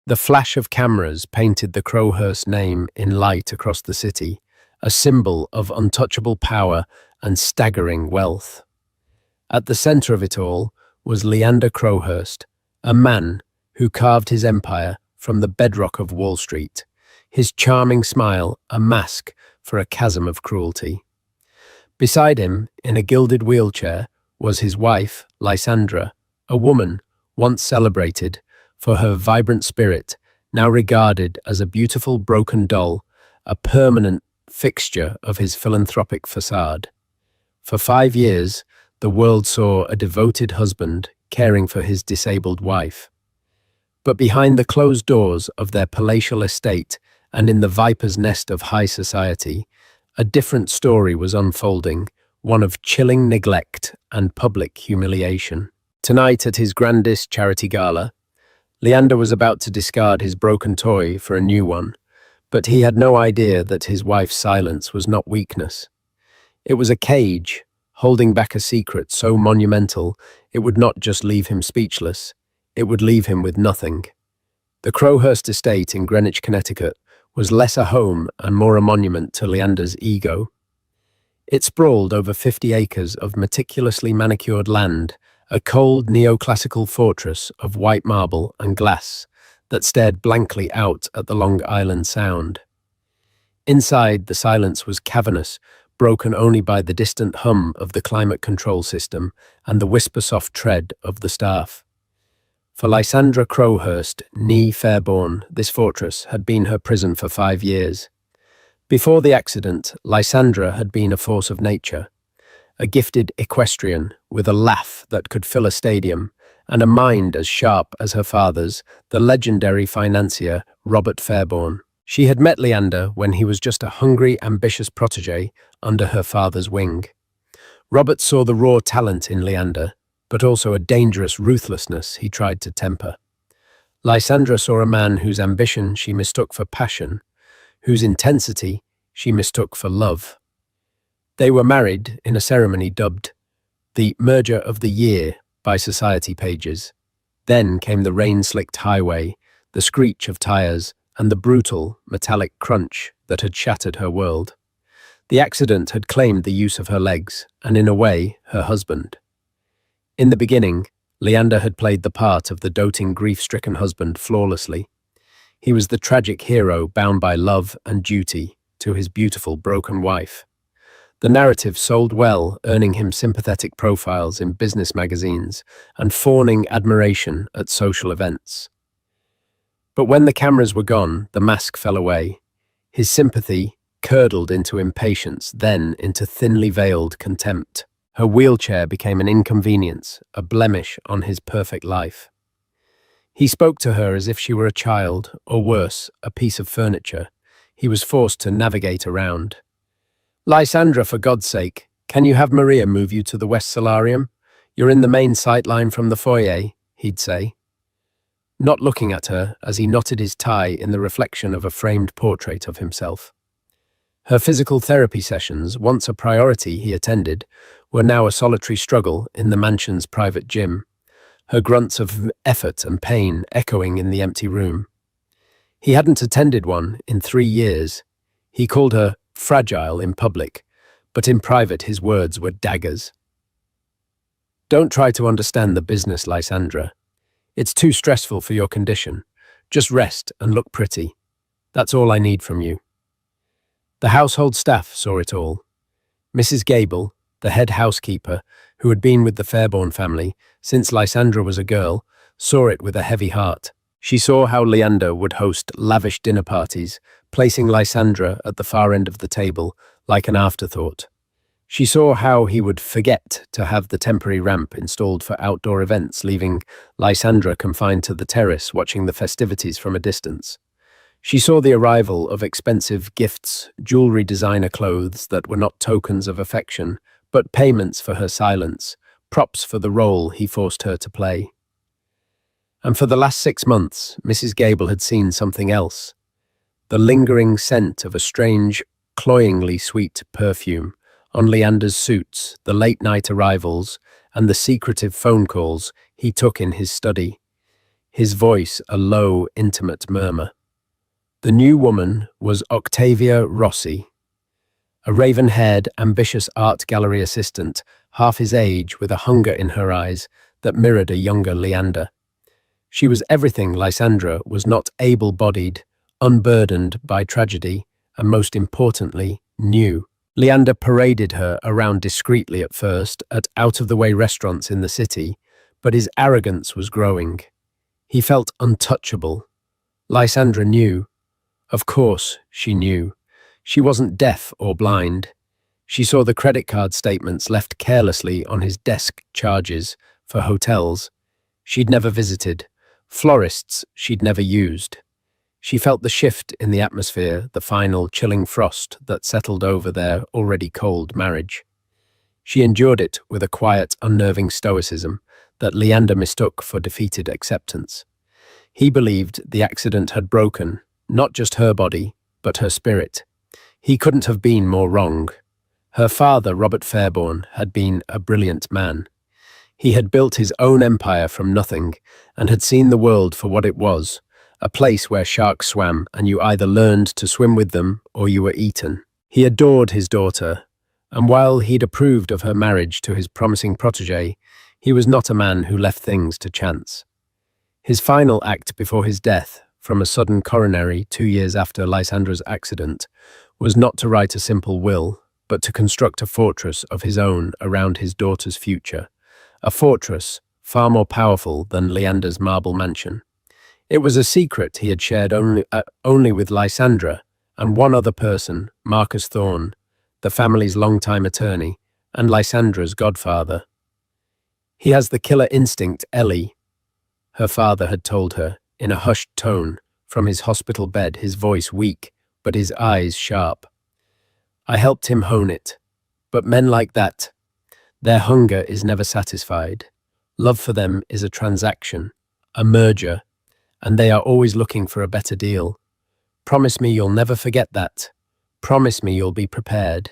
The flash of cameras painted the Crowhurst name in light across the city, a symbol of untouchable power and staggering wealth. At the center of it all was Leander Crowhurst, a man who carved his empire from the bedrock of Wall Street, his charming smile a mask for a chasm of cruelty. Beside him, in a gilded wheelchair, was his wife, Lysandra, a woman once celebrated for her vibrant spirit, now regarded as a beautiful broken doll, a permanent fixture of his philanthropic facade. For 5 years, the world saw a devoted husband caring for his disabled wife. But behind the closed doors of their palatial estate and in the viper's nest of high society, a different story was unfolding, one of chilling neglect and public humiliation. Tonight, at his grandest charity gala, Leander was about to discard his broken toy for a new one, but he had no idea that his wife's silence was not weakness. It was a cage, holding back a secret so monumental it would not just leave him speechless, it would leave him with nothing. The Crowhurst estate in Greenwich, Connecticut, was less a home and more a monument to Leander's ego. It sprawled over 50 acres of meticulously manicured land, a cold neoclassical fortress of white marble and glass that stared blankly out at the Long Island Sound. Inside, the silence was cavernous, broken only by the distant hum of the climate control system and the whisper-soft tread of the staff. For Lysandra Crowhurst, née Fairborn, this fortress had been her prison for 5 years. Before the accident, Lysandra had been a force of nature, a gifted equestrian with a laugh that could fill a stadium and a mind as sharp as her father's, the legendary financier Robert Fairborn. She had met Leander when he was just a hungry, ambitious protege under her father's wing. Robert saw the raw talent in Leander, but also a dangerous ruthlessness he tried to temper. Lysandra saw a man whose ambition she mistook for passion, whose intensity she mistook for love. They were married in a ceremony dubbed the Merger of the Year by society pages. Then came the rain-slicked highway, the screech of tires, and the brutal, metallic crunch that had shattered her world. The accident had claimed the use of her legs, and in a way, her husband. In the beginning, Leander had played the part of the doting, grief-stricken husband flawlessly. He was the tragic hero bound by love and duty to his beautiful, broken wife. The narrative sold well, earning him sympathetic profiles in business magazines and fawning admiration at social events. But when the cameras were gone, the mask fell away. His sympathy curdled into impatience, then into thinly veiled contempt. Her wheelchair became an inconvenience, a blemish on his perfect life. He spoke to her as if she were a child, or worse, a piece of furniture he was forced to navigate around. Lysandra, for God's sake, can you have Maria move you to the West Solarium? You're in the main sightline from the foyer, he'd say, not looking at her as he knotted his tie in the reflection of a framed portrait of himself. Her physical therapy sessions, once a priority he attended, were now a solitary struggle in the mansion's private gym, her grunts of effort and pain echoing in the empty room. He hadn't attended one in 3 years. He called her fragile in public, but in private his words were daggers. Don't try to understand the business, Lysandra. It's too stressful for your condition. Just rest and look pretty. That's all I need from you. The household staff saw it all. Mrs. Gable, the head housekeeper, who had been with the Fairborn family since Lysandra was a girl, saw it with a heavy heart. She saw how Leander would host lavish dinner parties, placing Lysandra at the far end of the table like an afterthought. She saw how he would forget to have the temporary ramp installed for outdoor events, leaving Lysandra confined to the terrace watching the festivities from a distance. She saw the arrival of expensive gifts, jewelry, designer clothes that were not tokens of affection, but payments for her silence, props for the role he forced her to play. And for the last 6 months, Mrs. Gable had seen something else. The lingering scent of a strange, cloyingly sweet perfume on Leander's suits, the late-night arrivals, and the secretive phone calls he took in his study. his voice a low, intimate murmur. The new woman was Octavia Rossi, a raven-haired, ambitious art gallery assistant, half his age with a hunger in her eyes that mirrored a younger Leander. She was everything Lysandra was not able-bodied, unburdened by tragedy, and most importantly, new. Leander paraded her around discreetly at first at out-of-the-way restaurants in the city, but his arrogance was growing. He felt untouchable. Lysandra knew. Of course, she knew. She wasn't deaf or blind. She saw the credit card statements left carelessly on his desk charges for hotels she'd never visited, florists she'd never used. She felt the shift in the atmosphere, the final chilling frost that settled over their already cold marriage. She endured it with a quiet, unnerving stoicism that Leander mistook for defeated acceptance. He believed the accident had broken, not just her body, but her spirit. He couldn't have been more wrong. Her father, Robert Fairborn, had been a brilliant man. He had built his own empire from nothing and had seen the world for what it was, a place where sharks swam and you either learned to swim with them or you were eaten. He adored his daughter, and while he'd approved of her marriage to his promising protégé, he was not a man who left things to chance. His final act before his death, from a sudden coronary 2 years after Lysandra's accident, was not to write a simple will, but to construct a fortress of his own around his daughter's future, a fortress far more powerful than Leander's marble mansion. It was a secret he had shared only with Lysandra and one other person, Marcus Thorne, the family's longtime attorney and Lysandra's godfather. "He has the killer instinct, Ellie," her father had told her, in a hushed tone, from his hospital bed, his voice weak, but his eyes sharp. "I helped him hone it. But men like that, their hunger is never satisfied. Love for them is a transaction, a merger, and they are always looking for a better deal. Promise me you'll never forget that. Promise me you'll be prepared."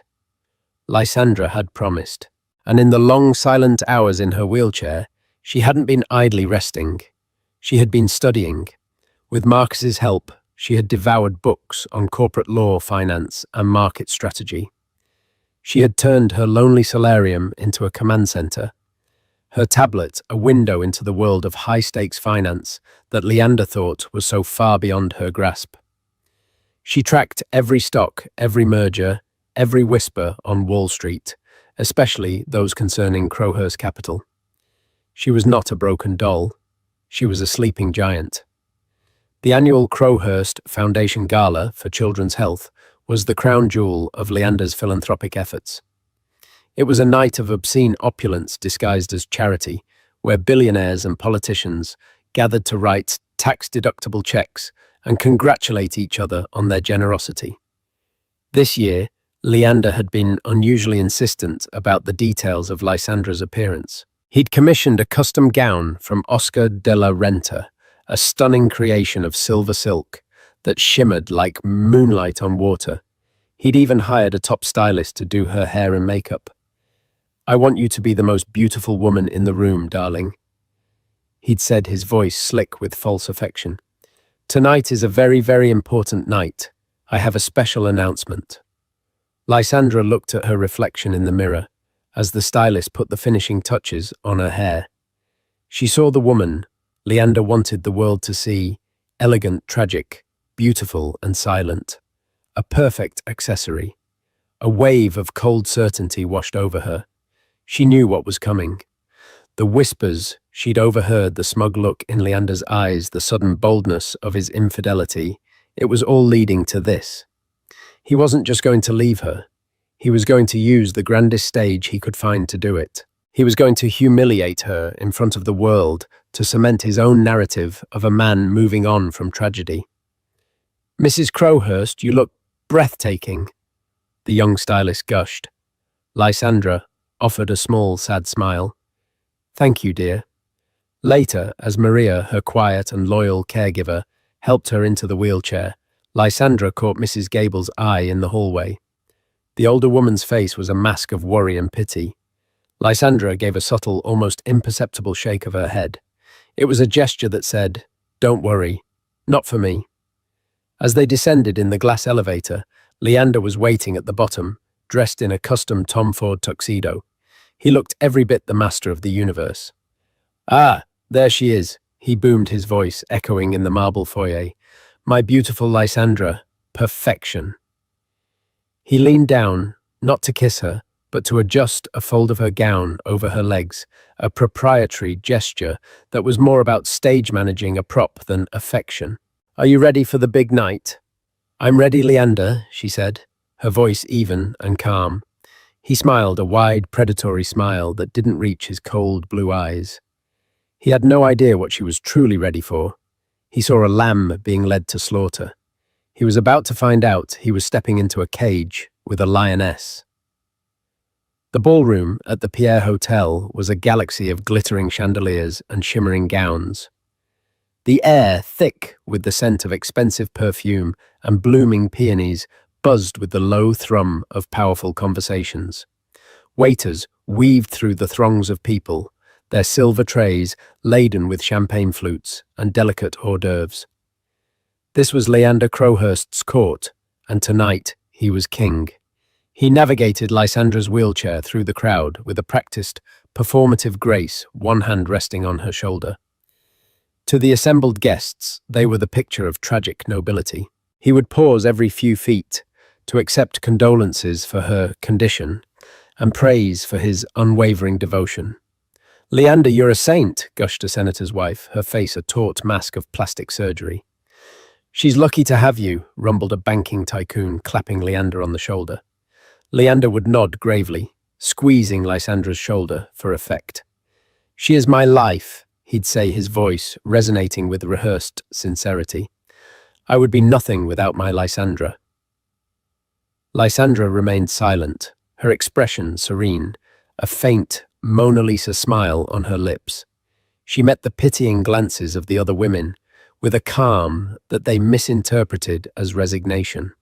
Lysandra had promised, and in the long, silent hours in her wheelchair, she hadn't been idly resting. She had been studying. With Marcus's help, she had devoured books on corporate law, finance, and market strategy. She had turned her lonely solarium into a command center, her tablet a window into the world of high-stakes finance that Leander thought was so far beyond her grasp. She tracked every stock, every merger, every whisper on Wall Street, especially those concerning Crowhurst Capital. She was not a broken doll. She was a sleeping giant. The annual Crowhurst Foundation Gala for Children's Health was the crown jewel of Leander's philanthropic efforts. It was a night of obscene opulence disguised as charity, where billionaires and politicians gathered to write tax-deductible checks and congratulate each other on their generosity. This year, Leander had been unusually insistent about the details of Lysandra's appearance. He'd commissioned a custom gown from Oscar de la Renta, a stunning creation of silver silk that shimmered like moonlight on water. He'd even hired a top stylist to do her hair and makeup. "I want you to be the most beautiful woman in the room, darling," he'd said, his voice slick with false affection. "Tonight is a very, very important night. I have a special announcement." Lysandra looked at her reflection in the mirror as the stylist put the finishing touches on her hair. She saw the woman Leander wanted the world to see, elegant, tragic, beautiful and silent. A perfect accessory. A wave of cold certainty washed over her. She knew what was coming. The whispers she'd overheard, the smug look in Leander's eyes, the sudden boldness of his infidelity, it was all leading to this. He wasn't just going to leave her. He was going to use the grandest stage he could find to do it. He was going to humiliate her in front of the world to cement his own narrative of a man moving on from tragedy. "Mrs. Crowhurst, you look breathtaking," the young stylist gushed. Lysandra offered a small, sad smile. "Thank you, dear." Later, as Maria, her quiet and loyal caregiver, helped her into the wheelchair, Lysandra caught Mrs. Gable's eye in the hallway. The older woman's face was a mask of worry and pity. Lysandra gave a subtle, almost imperceptible shake of her head. It was a gesture that said, Don't worry. Not for me. As they descended in the glass elevator, Leander was waiting at the bottom, dressed in a custom Tom Ford tuxedo. He looked every bit the master of the universe. Ah, there she is, he boomed, his voice echoing in the marble foyer. My beautiful Lysandra, perfection. He leaned down, not to kiss her, but to adjust a fold of her gown over her legs, a proprietary gesture that was more about stage managing a prop than affection. Are you ready for the big night? I'm ready, Leander, she said, her voice even and calm. He smiled, a wide, predatory smile that didn't reach his cold blue eyes. He had no idea what she was truly ready for. He saw a lamb being led to slaughter. He was about to find out he was stepping into a cage with a lioness. The ballroom at the Pierre Hotel was a galaxy of glittering chandeliers and shimmering gowns. The air, thick with the scent of expensive perfume and blooming peonies, buzzed with the low thrum of powerful conversations. Waiters weaved through the throngs of people, their silver trays laden with champagne flutes and delicate hors d'oeuvres. This was Leander Crowhurst's court, and tonight he was king. He navigated Lysandra's wheelchair through the crowd with a practiced, performative grace, one hand resting on her shoulder. To the assembled guests, they were the picture of tragic nobility. He would pause every few feet to accept condolences for her condition and praise for his unwavering devotion. Leander, you're a saint, gushed a senator's wife, her face a taut mask of plastic surgery. She's lucky to have you, rumbled a banking tycoon, clapping Leander on the shoulder. Leander would nod gravely, squeezing Lysandra's shoulder for effect. She is my life, he'd say, his voice resonating with rehearsed sincerity. I would be nothing without my Lysandra. Lysandra remained silent, her expression serene, a faint Mona Lisa smile on her lips. She met the pitying glances of the other women with a calm that they misinterpreted as resignation.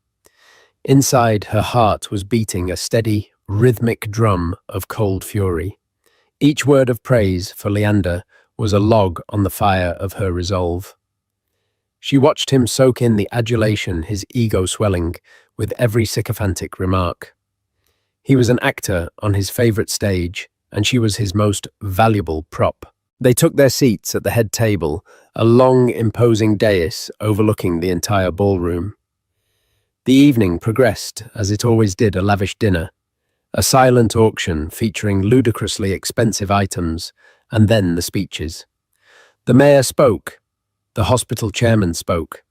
Inside, her heart was beating a steady, rhythmic drum of cold fury. Each word of praise for Leander was a log on the fire of her resolve. She watched him soak in the adulation, his ego swelling with every sycophantic remark. He was an actor on his favorite stage, and she was his most valuable prop. They took their seats at the head table, a long, imposing dais overlooking the entire ballroom. The evening progressed, as it always did, a lavish dinner, a silent auction featuring ludicrously expensive items, and then the speeches. The mayor spoke. The hospital chairman spoke.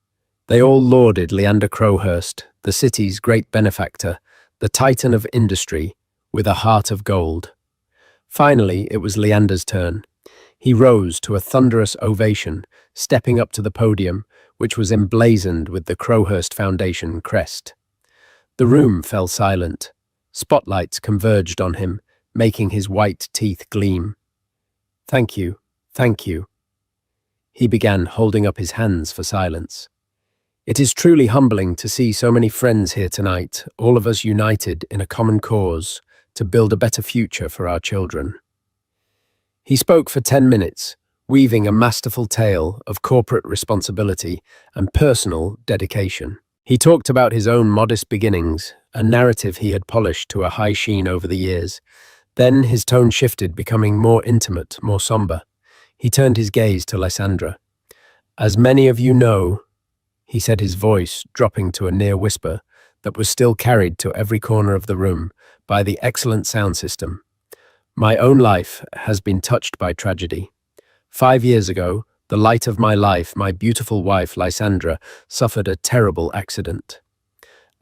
They all lauded Leander Crowhurst, the city's great benefactor, the titan of industry, with a heart of gold. Finally, it was Leander's turn. He rose to a thunderous ovation, stepping up to the podium, which was emblazoned with the Crowhurst Foundation crest. The room fell silent. Spotlights converged on him, making his white teeth gleam. Thank you, thank you. He began, holding up his hands for silence. It is truly humbling to see so many friends here tonight, all of us united in a common cause to build a better future for our children. He spoke for 10 minutes, weaving a masterful tale of corporate responsibility and personal dedication. He talked about his own modest beginnings, a narrative he had polished to a high sheen over the years. Then his tone shifted, becoming more intimate, more somber. He turned his gaze to Lysandra. As many of you know, he said, his voice dropping to a near whisper that was still carried to every corner of the room by the excellent sound system. My own life has been touched by tragedy. 5 years ago, the light of my life, my beautiful wife, Lysandra, suffered a terrible accident.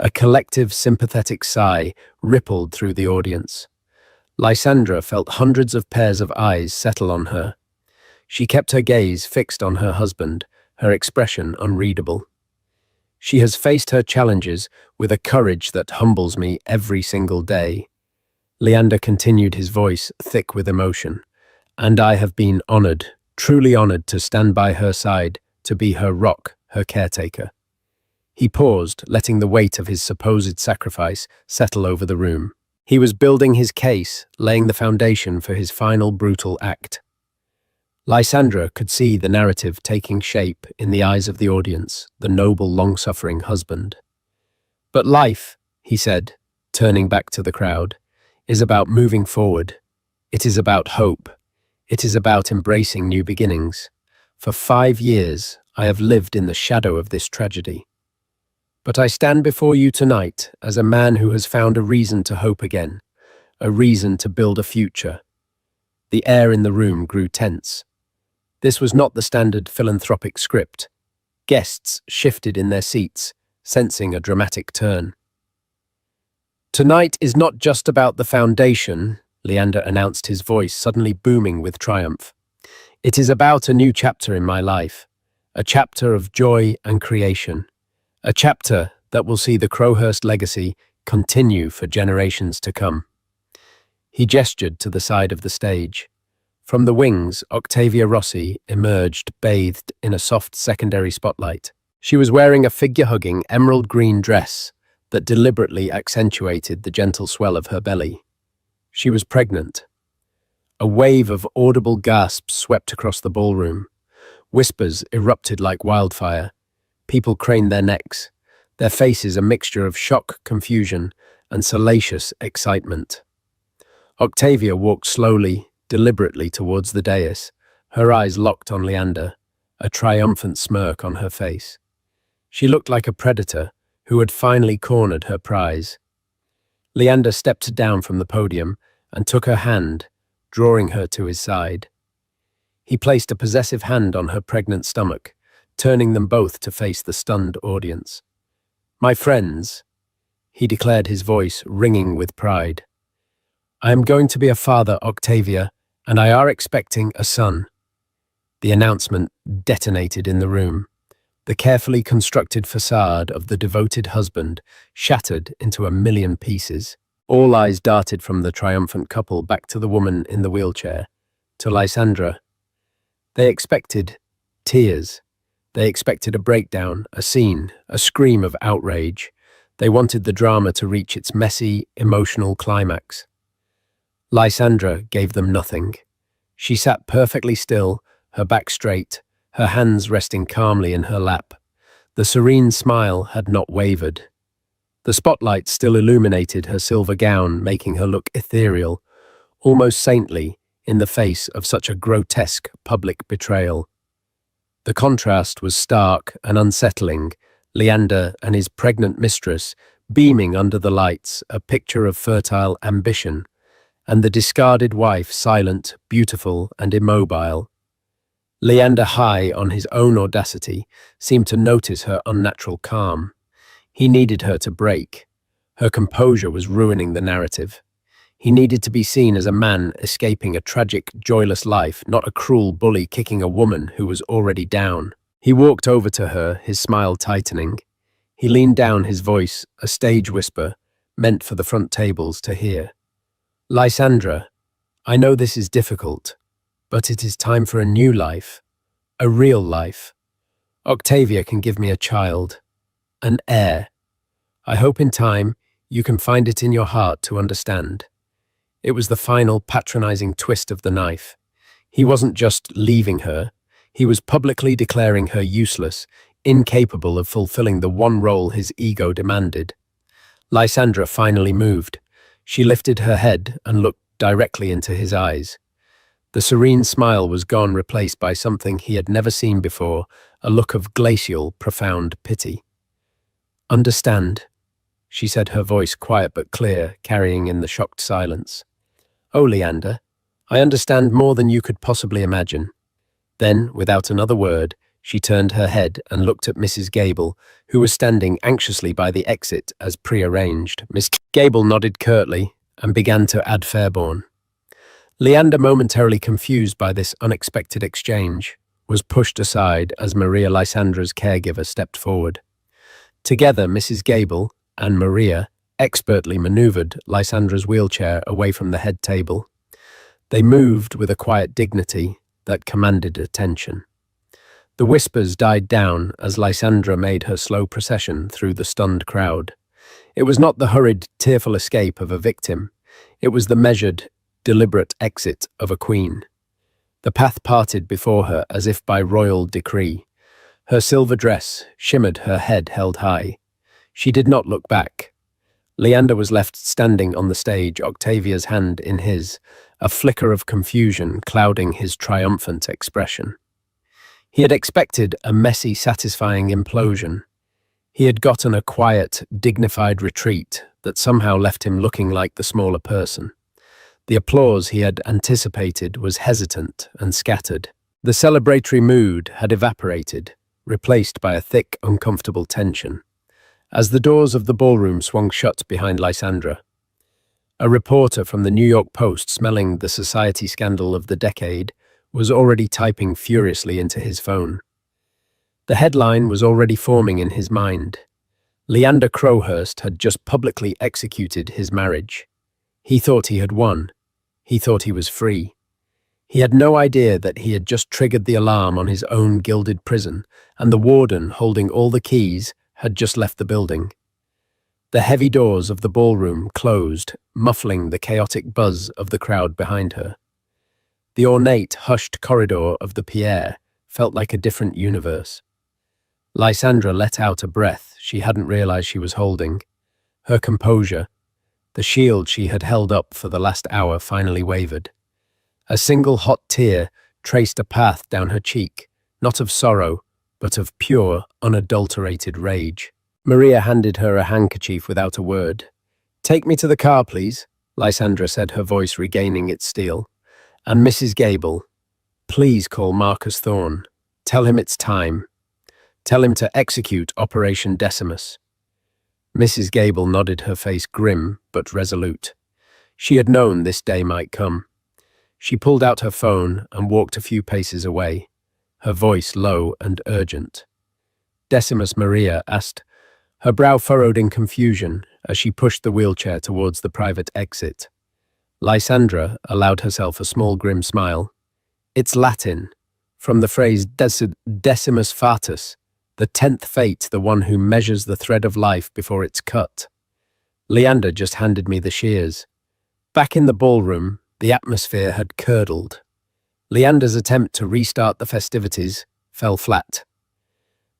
A collective sympathetic sigh rippled through the audience. Lysandra felt hundreds of pairs of eyes settle on her. She kept her gaze fixed on her husband, her expression unreadable. She has faced her challenges with a courage that humbles me every single day. Leander continued, his voice thick with emotion. And I have been honored, truly honored to stand by her side, to be her rock, her caretaker. He paused, letting the weight of his supposed sacrifice settle over the room. He was building his case, laying the foundation for his final brutal act. Lysandra could see the narrative taking shape in the eyes of the audience, the noble, long-suffering husband. But life, he said, turning back to the crowd, is about moving forward. It is about hope. It is about embracing new beginnings. For 5 years, I have lived in the shadow of this tragedy. But I stand before you tonight as a man who has found a reason to hope again, a reason to build a future. The air in the room grew tense. This was not the standard philanthropic script. Guests shifted in their seats, sensing a dramatic turn. Tonight is not just about the foundation, Leander announced, his voice suddenly booming with triumph. It is about a new chapter in my life, a chapter of joy and creation, a chapter that will see the Crowhurst legacy continue for generations to come. He gestured to the side of the stage. From the wings, Octavia Rossi emerged, bathed in a soft secondary spotlight. She was wearing a figure-hugging emerald green dress that deliberately accentuated the gentle swell of her belly. She was pregnant. A wave of audible gasps swept across the ballroom. Whispers erupted like wildfire. People craned their necks, their faces a mixture of shock, confusion, and salacious excitement. Octavia walked slowly, deliberately towards the dais, her eyes locked on Leander, a triumphant smirk on her face. She looked like a predator who had finally cornered her prize. Leander stepped down from the podium and took her hand, drawing her to his side. He placed a possessive hand on her pregnant stomach, turning them both to face the stunned audience. "My friends," he declared, his voice ringing with pride, "I am going to be a father, Octavia, and I are expecting a son." The announcement detonated in the room. The carefully constructed facade of the devoted husband shattered into a million pieces. All eyes darted from the triumphant couple back to the woman in the wheelchair, to Lysandra. They expected tears. They expected a breakdown, a scene, a scream of outrage. They wanted the drama to reach its messy, emotional climax. Lysandra gave them nothing. She sat perfectly still, her back straight, her hands resting calmly in her lap. The serene smile had not wavered. The spotlight still illuminated her silver gown, making her look ethereal, almost saintly, in the face of such a grotesque public betrayal. The contrast was stark and unsettling, Leander and his pregnant mistress beaming under the lights, a picture of fertile ambition, and the discarded wife silent, beautiful, and immobile. Leander, high on his own audacity, seemed to notice her unnatural calm. He needed her to break. Her composure was ruining the narrative. He needed to be seen as a man escaping a tragic, joyless life, not a cruel bully kicking a woman who was already down. He walked over to her, his smile tightening. He leaned down, his voice a stage whisper, meant for the front tables to hear. "Lysandra, I know this is difficult, but it is time for a new life, a real life. Octavia can give me a child, an heir. I hope in time you can find it in your heart to understand." It was the final patronizing twist of the knife. He wasn't just leaving her, he was publicly declaring her useless, incapable of fulfilling the one role his ego demanded. Lysandra finally moved. She lifted her head and looked directly into his eyes. The serene smile was gone, replaced by something he had never seen before, a look of glacial, profound pity. "Understand," she said, her voice quiet but clear, carrying in the shocked silence. "Oh, Leander, I understand more than you could possibly imagine." Then, without another word, she turned her head and looked at Mrs. Gable, who was standing anxiously by the exit as prearranged. Miss Gable nodded curtly and began to add Fairborn. Leander, momentarily confused by this unexpected exchange, was pushed aside as Maria, Lysandra's caregiver, stepped forward. Together, Mrs. Gable and Maria expertly maneuvered Lysandra's wheelchair away from the head table. They moved with a quiet dignity that commanded attention. The whispers died down as Lysandra made her slow procession through the stunned crowd. It was not the hurried, tearful escape of a victim. It was the measured, deliberate exit of a queen. The path parted before her as if by royal decree. Her silver dress shimmered, her head held high. She did not look back. Leander was left standing on the stage, Octavia's hand in his, a flicker of confusion clouding his triumphant expression. He had expected a messy, satisfying implosion. He had gotten a quiet, dignified retreat that somehow left him looking like the smaller person. The applause he had anticipated was hesitant and scattered. The celebratory mood had evaporated, replaced by a thick, uncomfortable tension. As the doors of the ballroom swung shut behind Lysandra, a reporter from the New York Post, smelling the society scandal of the decade, was already typing furiously into his phone. The headline was already forming in his mind. Leander Crowhurst had just publicly executed his marriage. He thought he had won. He thought he was free. He had no idea that he had just triggered the alarm on his own gilded prison, and the warden, holding all the keys, had just left the building. The heavy doors of the ballroom closed, muffling the chaotic buzz of the crowd behind her. The ornate, hushed corridor of the Pierre felt like a different universe. Lysandra let out a breath she hadn't realized she was holding. Her composure, the shield she had held up for the last hour, finally wavered. A single hot tear traced a path down her cheek, not of sorrow, but of pure, unadulterated rage. Maria handed her a handkerchief without a word. "Take me to the car, please," Lysandra said, her voice regaining its steel. "And Mrs. Gable, please call Marcus Thorne. Tell him it's time. Tell him to execute Operation Decimus." Mrs. Gable nodded, her face grim but resolute. She had known this day might come. She pulled out her phone and walked a few paces away, her voice low and urgent. "Decimus?" Maria asked, her brow furrowed in confusion as she pushed the wheelchair towards the private exit. Lysandra allowed herself a small grim smile. "It's Latin, from the phrase decimus fatus, the 10th fate, the one who measures the thread of life before it's cut. Leander just handed me the shears." Back in the ballroom, the atmosphere had curdled. Leander's attempt to restart the festivities fell flat.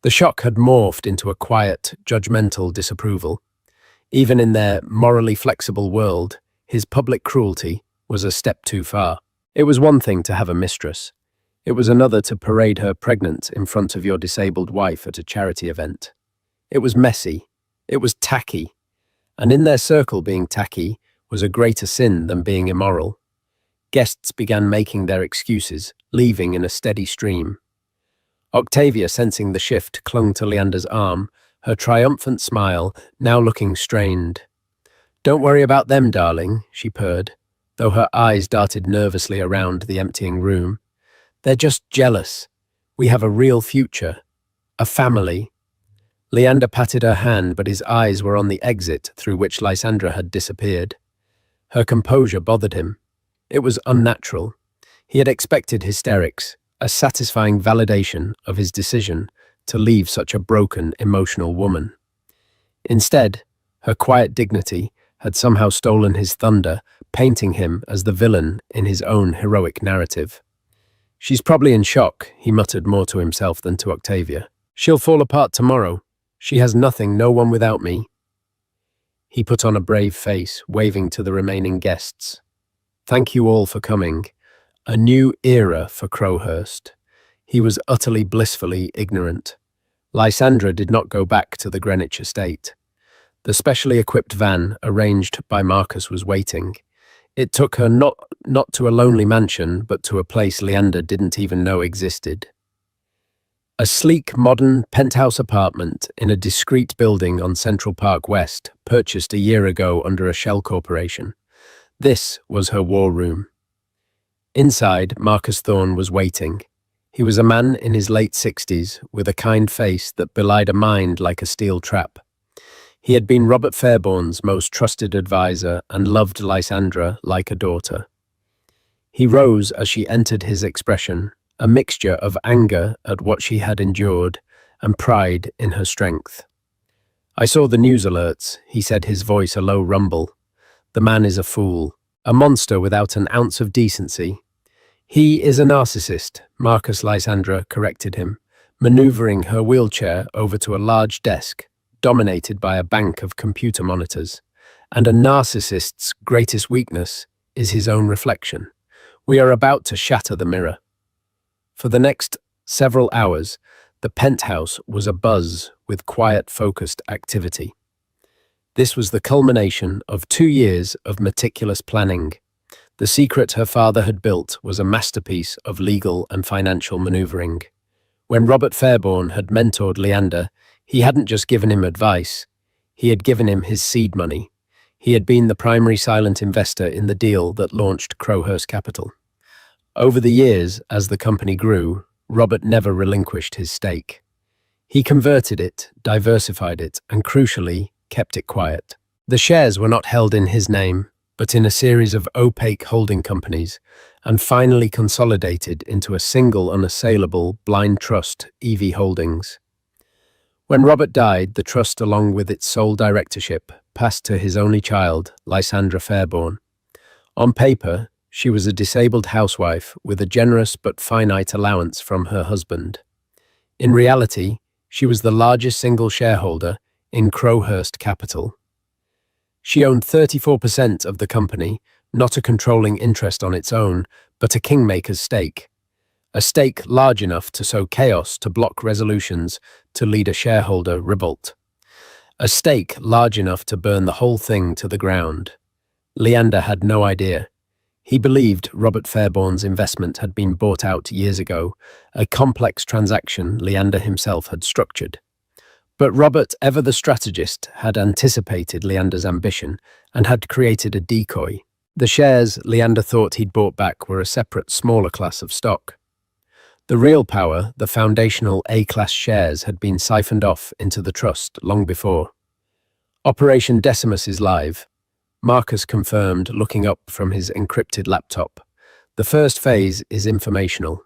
The shock had morphed into a quiet, judgmental disapproval. Even in their morally flexible world, his public cruelty was a step too far. It was one thing to have a mistress. It was another to parade her pregnant in front of your disabled wife at a charity event. It was messy. It was tacky. And in their circle, being tacky was a greater sin than being immoral. Guests began making their excuses, leaving in a steady stream. Octavia, sensing the shift, clung to Leander's arm, her triumphant smile now looking strained. "Don't worry about them, darling," she purred, though her eyes darted nervously around the emptying room. "They're just jealous. We have a real future. A family." Leander patted her hand, but his eyes were on the exit through which Lysandra had disappeared. Her composure bothered him. It was unnatural. He had expected hysterics, a satisfying validation of his decision to leave such a broken, emotional woman. Instead, her quiet dignity had somehow stolen his thunder, painting him as the villain in his own heroic narrative. "She's probably in shock," he muttered, more to himself than to Octavia. "She'll fall apart tomorrow. She has nothing, no one without me." He put on a brave face, waving to the remaining guests. "Thank you all for coming. A new era for Crowhurst." He was utterly blissfully ignorant. Lysandra did not go back to the Greenwich estate. The specially equipped van arranged by Marcus was waiting. It took her not to a lonely mansion, but to a place Leander didn't even know existed. A sleek, modern penthouse apartment in a discreet building on Central Park West, purchased a year ago under a shell corporation. This was her war room. Inside, Marcus Thorne was waiting. He was a man in his late 60s, with a kind face that belied a mind like a steel trap. He had been Robert Fairbairn's most trusted advisor and loved Lysandra like a daughter. He rose as she entered, his expression a mixture of anger at what she had endured and pride in her strength. "I saw the news alerts," he said, his voice a low rumble. "The man is a fool, a monster without an ounce of decency." He is a narcissist, Marcus Lysandra corrected him, maneuvering her wheelchair over to a large desk, dominated by a bank of computer monitors. And a narcissist's greatest weakness is his own reflection. We are about to shatter the mirror. For the next several hours, the penthouse was abuzz with quiet, focused activity. This was the culmination of 2 years of meticulous planning. The secret her father had built was a masterpiece of legal and financial maneuvering. When Robert Fairbairn had mentored Leander, he hadn't just given him advice, he had given him his seed money. He had been the primary silent investor in the deal that launched Crowhurst Capital. Over the years, as the company grew, Robert never relinquished his stake. He converted it, diversified it, and crucially, kept it quiet. The shares were not held in his name, but in a series of opaque holding companies, and finally consolidated into a single unassailable blind trust, EV Holdings. When Robert died, the trust, along with its sole directorship, passed to his only child, Lysandra Fairbairn. On paper, she was a disabled housewife with a generous but finite allowance from her husband. In reality, she was the largest single shareholder in Crowhurst Capital. She owned 34% of the company, not a controlling interest on its own, but a kingmaker's stake. A stake large enough to sow chaos, to block resolutions, to lead a shareholder revolt. A stake large enough to burn the whole thing to the ground. Leander had no idea. He believed Robert Fairbairn's investment had been bought out years ago, a complex transaction Leander himself had structured. But Robert, ever the strategist, had anticipated Leander's ambition and had created a decoy. The shares Leander thought he'd bought back were a separate, smaller class of stock. The real power, the foundational A-class shares, had been siphoned off into the trust long before. Operation Decimus is live, Marcus confirmed, looking up from his encrypted laptop. The first phase is informational.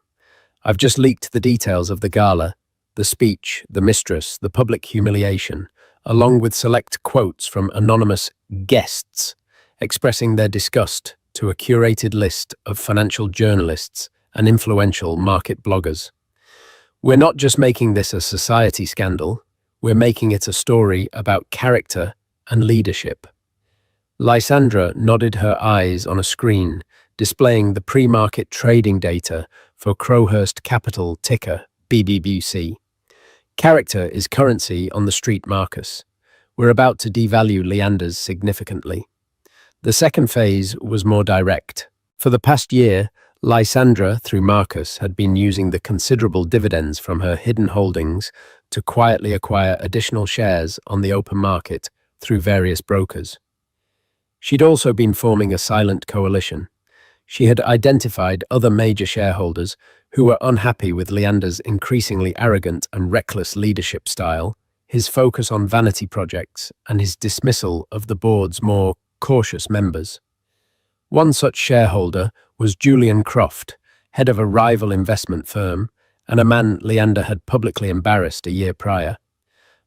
I've just leaked the details of the gala, the speech, the mistress, the public humiliation, along with select quotes from anonymous guests expressing their disgust to a curated list of financial journalists and influential market bloggers. We're not just making this a society scandal, we're making it a story about character and leadership. Lysandra nodded her eyes on a screen, displaying the pre-market trading data for Crowhurst Capital, ticker BBBC. Character is currency on the street, Marcus. We're about to devalue Leander's significantly. The second phase was more direct. For the past year, Lysandra, through Marcus, had been using the considerable dividends from her hidden holdings to quietly acquire additional shares on the open market through various brokers. She'd also been forming a silent coalition. She had identified other major shareholders who were unhappy with Leander's increasingly arrogant and reckless leadership style, his focus on vanity projects, and his dismissal of the board's more cautious members. One such shareholder was Julian Croft, head of a rival investment firm, and a man Leander had publicly embarrassed a year prior.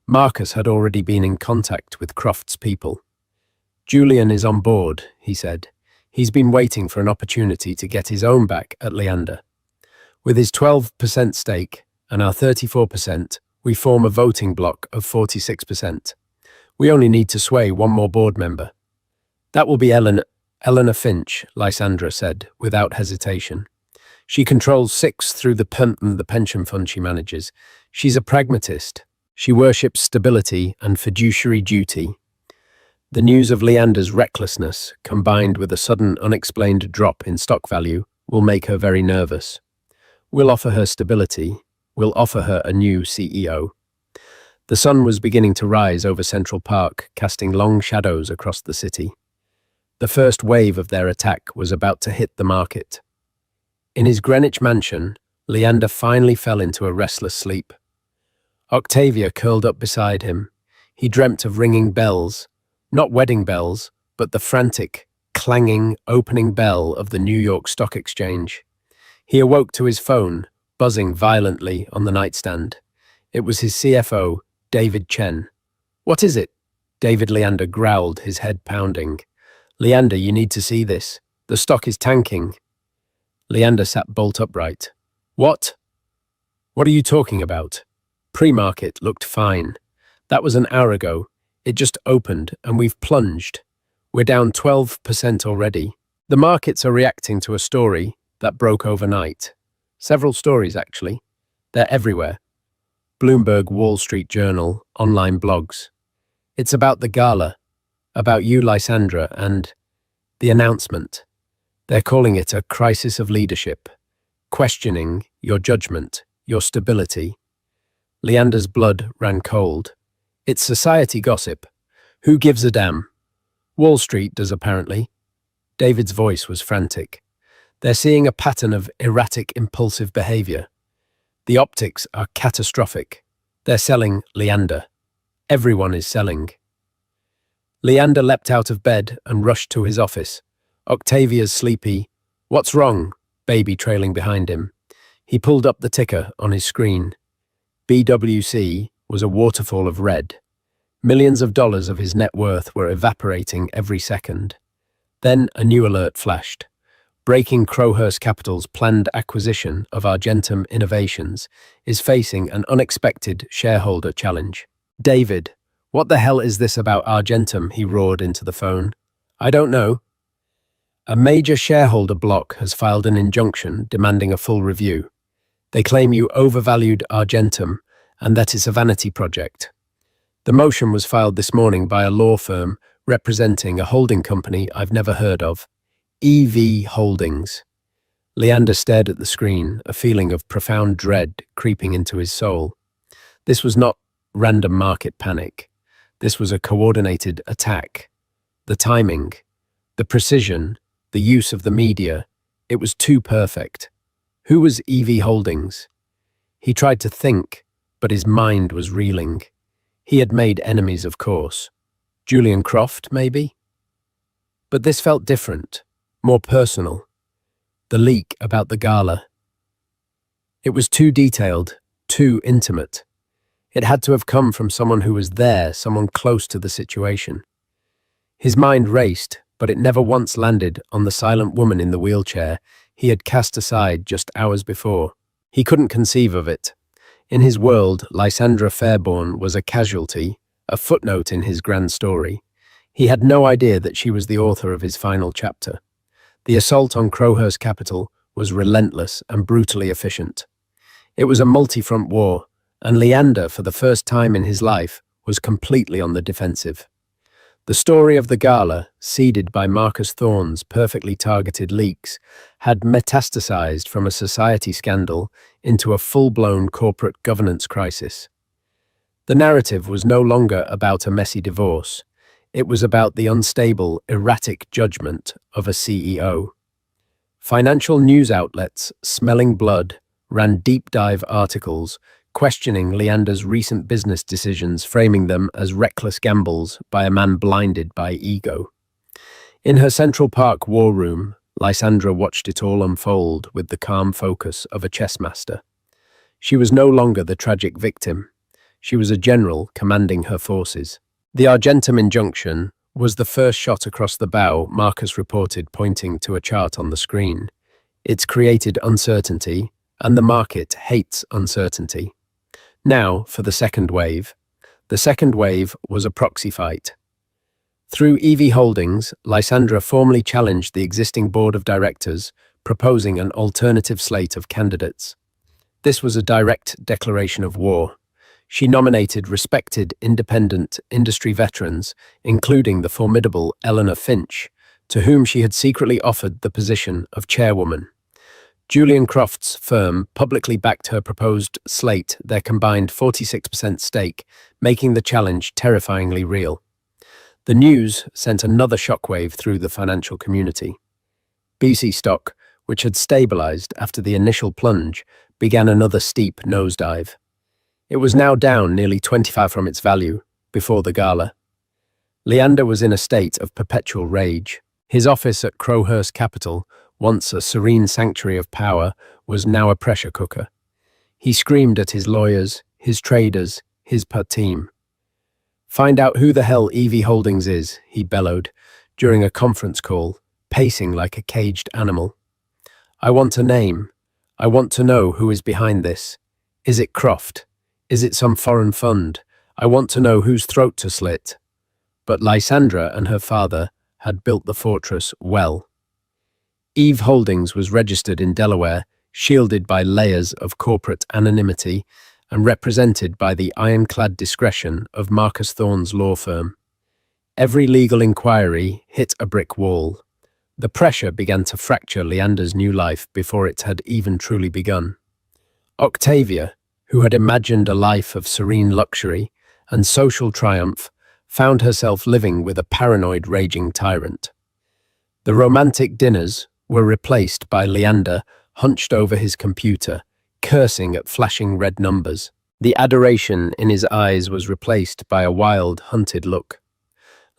Marcus had already been in contact with Croft's people. Julian is on board, he said. He's been waiting for an opportunity to get his own back at Leander. With his 12% stake and our 34%, we form a voting bloc of 46%. We only need to sway one more board member. That will be Eleanor Finch, Lysandra said, without hesitation. She controls 6 through the pension fund she manages. She's a pragmatist. She worships stability and fiduciary duty. The news of Leander's recklessness, combined with a sudden unexplained drop in stock value, will make her very nervous. We'll offer her stability. We'll offer her a new CEO. The sun was beginning to rise over Central Park, casting long shadows across the city. The first wave of their attack was about to hit the market. In his Greenwich mansion, Leander finally fell into a restless sleep. Octavia curled up beside him. He dreamt of ringing bells, not wedding bells, but the frantic, clanging opening bell of the New York Stock Exchange. He awoke to his phone, buzzing violently on the nightstand. It was his CFO, David Chen. "What is it?" David Leander growled, his head pounding. "Leander, you need to see this. The stock is tanking." Leander sat bolt upright. What? What are you talking about? Pre-market looked fine. That was an hour ago. It just opened and we've plunged. We're down 12% already. The markets are reacting to a story that broke overnight. Several stories, actually. They're everywhere. Bloomberg, Wall Street Journal, online blogs. It's about the gala, about you, Lysandra, and the announcement. They're calling it a crisis of leadership, questioning your judgment, your stability. Leander's blood ran cold. It's society gossip. Who gives a damn? Wall Street does, apparently. David's voice was frantic. They're seeing a pattern of erratic, impulsive behavior. The optics are catastrophic. They're selling Leander. Everyone is selling. Leander leapt out of bed and rushed to his office. Octavia's sleepy, "What's wrong?" baby trailing behind him. He pulled up the ticker on his screen. BWC was a waterfall of red. Millions of dollars of his net worth were evaporating every second. Then a new alert flashed. Breaking Crowhurst Capital's planned acquisition of Argentum Innovations is facing an unexpected shareholder challenge. "David, what the hell is this about Argentum?" he roared into the phone. "I don't know." "A major shareholder block has filed an injunction demanding a full review. They claim you overvalued Argentum and that it's a vanity project. The motion was filed this morning by a law firm representing a holding company I've never heard of, EV Holdings." Leander stared at the screen, a feeling of profound dread creeping into his soul. This was not random market panic. This was a coordinated attack. The timing, the precision, the use of the media, it was too perfect. Who was EV Holdings? He tried to think, but his mind was reeling. He had made enemies, of course. Julian Croft, maybe? But this felt different, more personal. The leak about the gala. It was too detailed, too intimate. It had to have come from someone who was there, someone close to the situation. His mind raced, but it never once landed on the silent woman in the wheelchair he had cast aside just hours before. He couldn't conceive of it. In his world, Lysandra Fairborn was a casualty, a footnote in his grand story. He had no idea that she was the author of his final chapter. The assault on Crowhurst Capital was relentless and brutally efficient. It was a multi-front war, and Leander, for the first time in his life, was completely on the defensive. The story of the gala, seeded by Marcus Thorne's perfectly targeted leaks, had metastasized from a society scandal into a full-blown corporate governance crisis. The narrative was no longer about a messy divorce. It was about the unstable, erratic judgment of a CEO. Financial news outlets, smelling blood, ran deep-dive articles questioning Leander's recent business decisions, framing them as reckless gambles by a man blinded by ego. In her Central Park war room, Lysandra watched it all unfold with the calm focus of a chess master. She was no longer the tragic victim. She was a general commanding her forces. The Argentum injunction was the first shot across the bow, Marcus reported, pointing to a chart on the screen. It's created uncertainty, and the market hates uncertainty. Now, for the second wave. The second wave was a proxy fight. Through EV Holdings, Lysandra formally challenged the existing board of directors, proposing an alternative slate of candidates. This was a direct declaration of war. She nominated respected independent industry veterans, including the formidable Eleanor Finch, to whom she had secretly offered the position of chairwoman. Julian Croft's firm publicly backed her proposed slate, their combined 46% stake, making the challenge terrifyingly real. The news sent another shockwave through the financial community. BC stock, which had stabilized after the initial plunge, began another steep nosedive. It was now down nearly 25% from its value before the gala. Leander was in a state of perpetual rage. His office at Crowhurst Capital, once a serene sanctuary of power, was now a pressure cooker. He screamed at his lawyers, his traders, his team. "Find out who the hell EV Holdings is," he bellowed during a conference call, pacing like a caged animal. I want a name. I want to know who is behind this. Is it Croft? Is it some foreign fund? I want to know whose throat to slit. But Lysandra and her father had built the fortress well. Eve Holdings was registered in Delaware, shielded by layers of corporate anonymity and represented by the ironclad discretion of Marcus Thorne's law firm. Every legal inquiry hit a brick wall. The pressure began to fracture Leander's new life before it had even truly begun. Octavia, who had imagined a life of serene luxury and social triumph, found herself living with a paranoid, raging tyrant. The romantic dinners were replaced by Leander hunched over his computer, cursing at flashing red numbers. The adoration in his eyes was replaced by a wild, hunted look.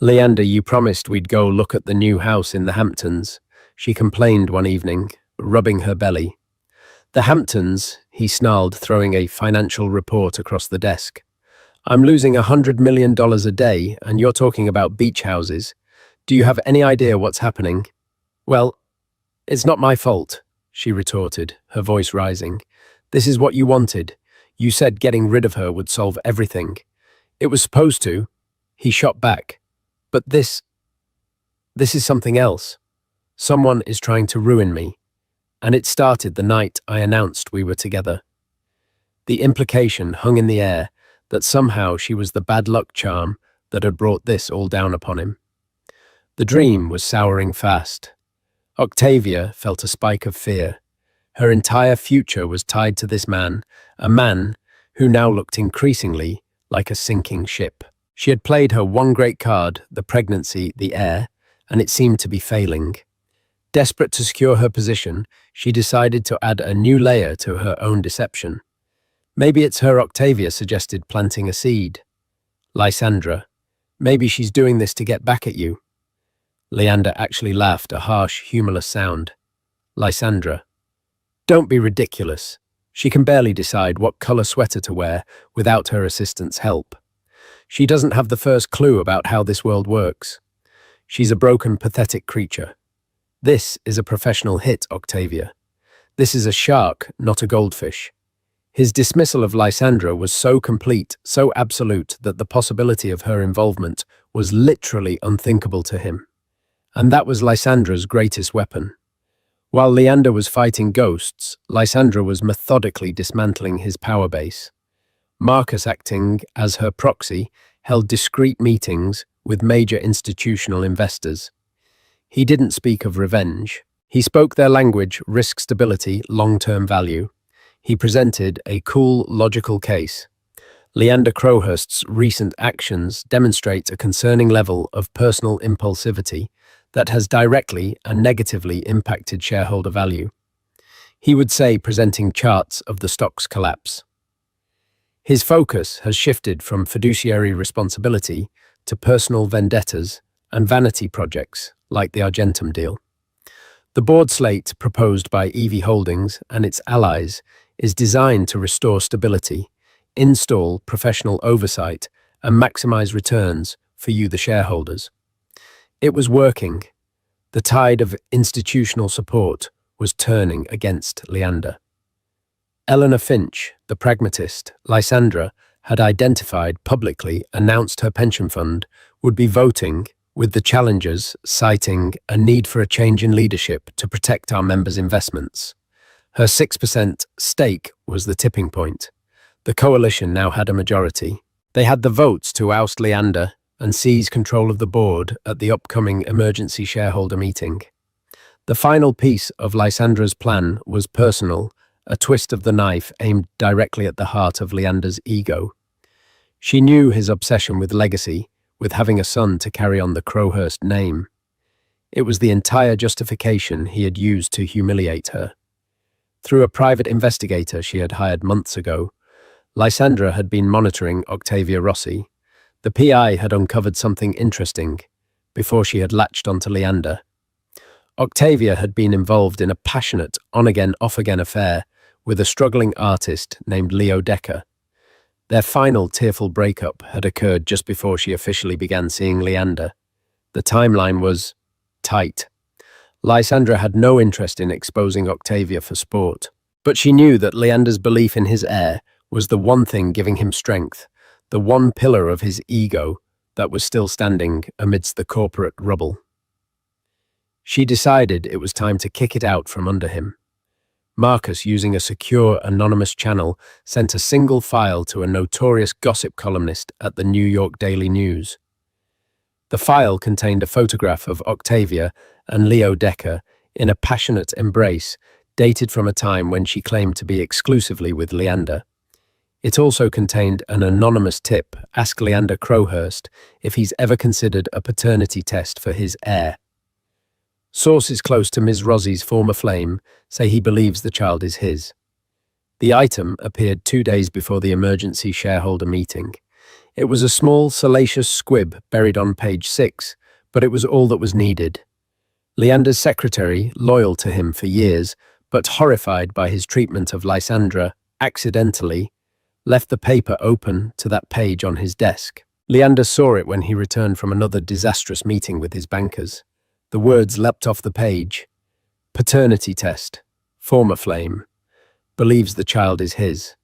"Leander, you promised we'd go look at the new house in the Hamptons," she complained one evening, rubbing her belly. "The Hamptons," he snarled, throwing a financial report across the desk. "I'm losing $100 million a day, and you're talking about beach houses. Do you have any idea what's happening?" "Well, it's not my fault," she retorted, her voice rising. "This is what you wanted. You said getting rid of her would solve everything. It was supposed to." He shot back. "But this is something else. Someone is trying to ruin me. And it started the night I announced we were together." The implication hung in the air that somehow she was the bad luck charm that had brought this all down upon him. The dream was souring fast. Octavia felt a spike of fear. Her entire future was tied to this man, a man who now looked increasingly like a sinking ship. She had played her one great card, the pregnancy, the heir, and it seemed to be failing. Desperate to secure her position, she decided to add a new layer to her own deception. "Maybe it's her," Octavia suggested, planting a seed. "Lysandra, maybe she's doing this to get back at you." Leander actually laughed, a harsh, humorless sound. "Lysandra, don't be ridiculous. She can barely decide what color sweater to wear without her assistant's help. She doesn't have the first clue about how this world works. She's a broken, pathetic creature. This is a professional hit, Octavia. This is a shark, not a goldfish." His dismissal of Lysandra was so complete, so absolute, that the possibility of her involvement was literally unthinkable to him. And that was Lysandra's greatest weapon. While Leander was fighting ghosts, Lysandra was methodically dismantling his power base. Marcus, acting as her proxy, held discreet meetings with major institutional investors. He didn't speak of revenge. He spoke their language: risk, stability, long-term value. He presented a cool, logical case. Leander Crowhurst's recent actions demonstrate a concerning level of personal impulsivity that has directly and negatively impacted shareholder value. He would say, presenting charts of the stock's collapse. His focus has shifted from fiduciary responsibility to personal vendettas and vanity projects like the Argentum deal. The board slate proposed by EV Holdings and its allies is designed to restore stability, install professional oversight, and maximize returns for you, the shareholders. It was working. The tide of institutional support was turning against Leander. Eleanor Finch, the pragmatist, Lysandra, had identified, publicly announced her pension fund would be voting, with the challengers citing a need for a change in leadership to protect our members' investments. Her 6% stake was the tipping point. The coalition now had a majority. They had the votes to oust Leander and seize control of the board at the upcoming emergency shareholder meeting. The final piece of Lysandra's plan was personal, a twist of the knife aimed directly at the heart of Leander's ego. She knew his obsession with legacy, with having a son to carry on the Crowhurst name. It was the entire justification he had used to humiliate her. Through a private investigator she had hired months ago, Lysandra had been monitoring Octavia Rossi. The PI had uncovered something interesting before she had latched onto Leander. Octavia had been involved in a passionate on-again, off-again affair with a struggling artist named Leo Decker. Their final tearful breakup had occurred just before she officially began seeing Leander. The timeline was tight. Lysandra had no interest in exposing Octavia for sport, but she knew that Leander's belief in his heir was the one thing giving him strength, the one pillar of his ego that was still standing amidst the corporate rubble. She decided it was time to kick it out from under him. Marcus, using a secure, anonymous channel, sent a single file to a notorious gossip columnist at the New York Daily News. The file contained a photograph of Octavia and Leo Decker in a passionate embrace, dated from a time when she claimed to be exclusively with Leander. It also contained an anonymous tip: ask Leander Crowhurst if he's ever considered a paternity test for his heir. Sources close to Ms. Rossie's former flame say he believes the child is his. The item appeared 2 days before the emergency shareholder meeting. It was a small, salacious squib buried on page 6, but it was all that was needed. Leander's secretary, loyal to him for years, but horrified by his treatment of Lysandra, accidentally left the paper open to that page on his desk. Leander saw it when he returned from another disastrous meeting with his bankers. The words leapt off the page. Paternity test. Former flame. Believes the child is his.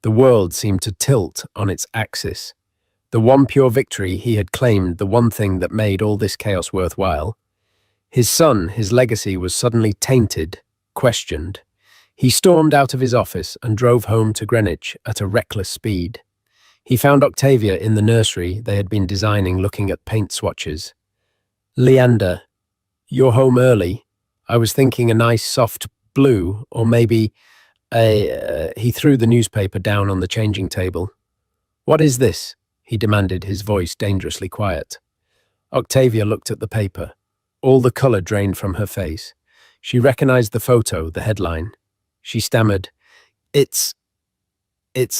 The world seemed to tilt on its axis. The one pure victory he had claimed, the one thing that made all this chaos worthwhile. His son, his legacy, was suddenly tainted, questioned. He stormed out of his office and drove home to Greenwich at a reckless speed. He found Octavia in the nursery they had been designing, looking at paint swatches. Leander, you're home early. I was thinking a nice soft blue, or maybe He threw the newspaper down on the changing table. What is this? He demanded, his voice dangerously quiet. Octavia looked at the paper. All the colour drained from her face. She recognized the photo, the headline. She stammered, It's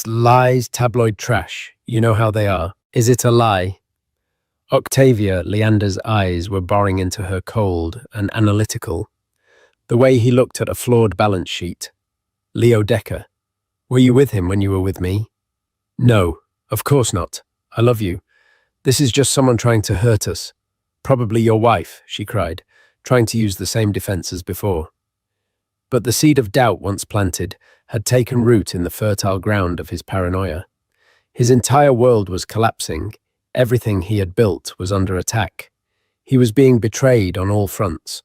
lies, tabloid trash. You know how they are. Is it a lie? Octavia, Leander's eyes were boring into her, cold and analytical. The way he looked at a flawed balance sheet. Leo Decker. Were you with him when you were with me? No, of course not. I love you. This is just someone trying to hurt us. Probably your wife, she cried, trying to use the same defense as before. But the seed of doubt once planted had taken root in the fertile ground of his paranoia. His entire world was collapsing. Everything he had built was under attack. He was being betrayed on all fronts.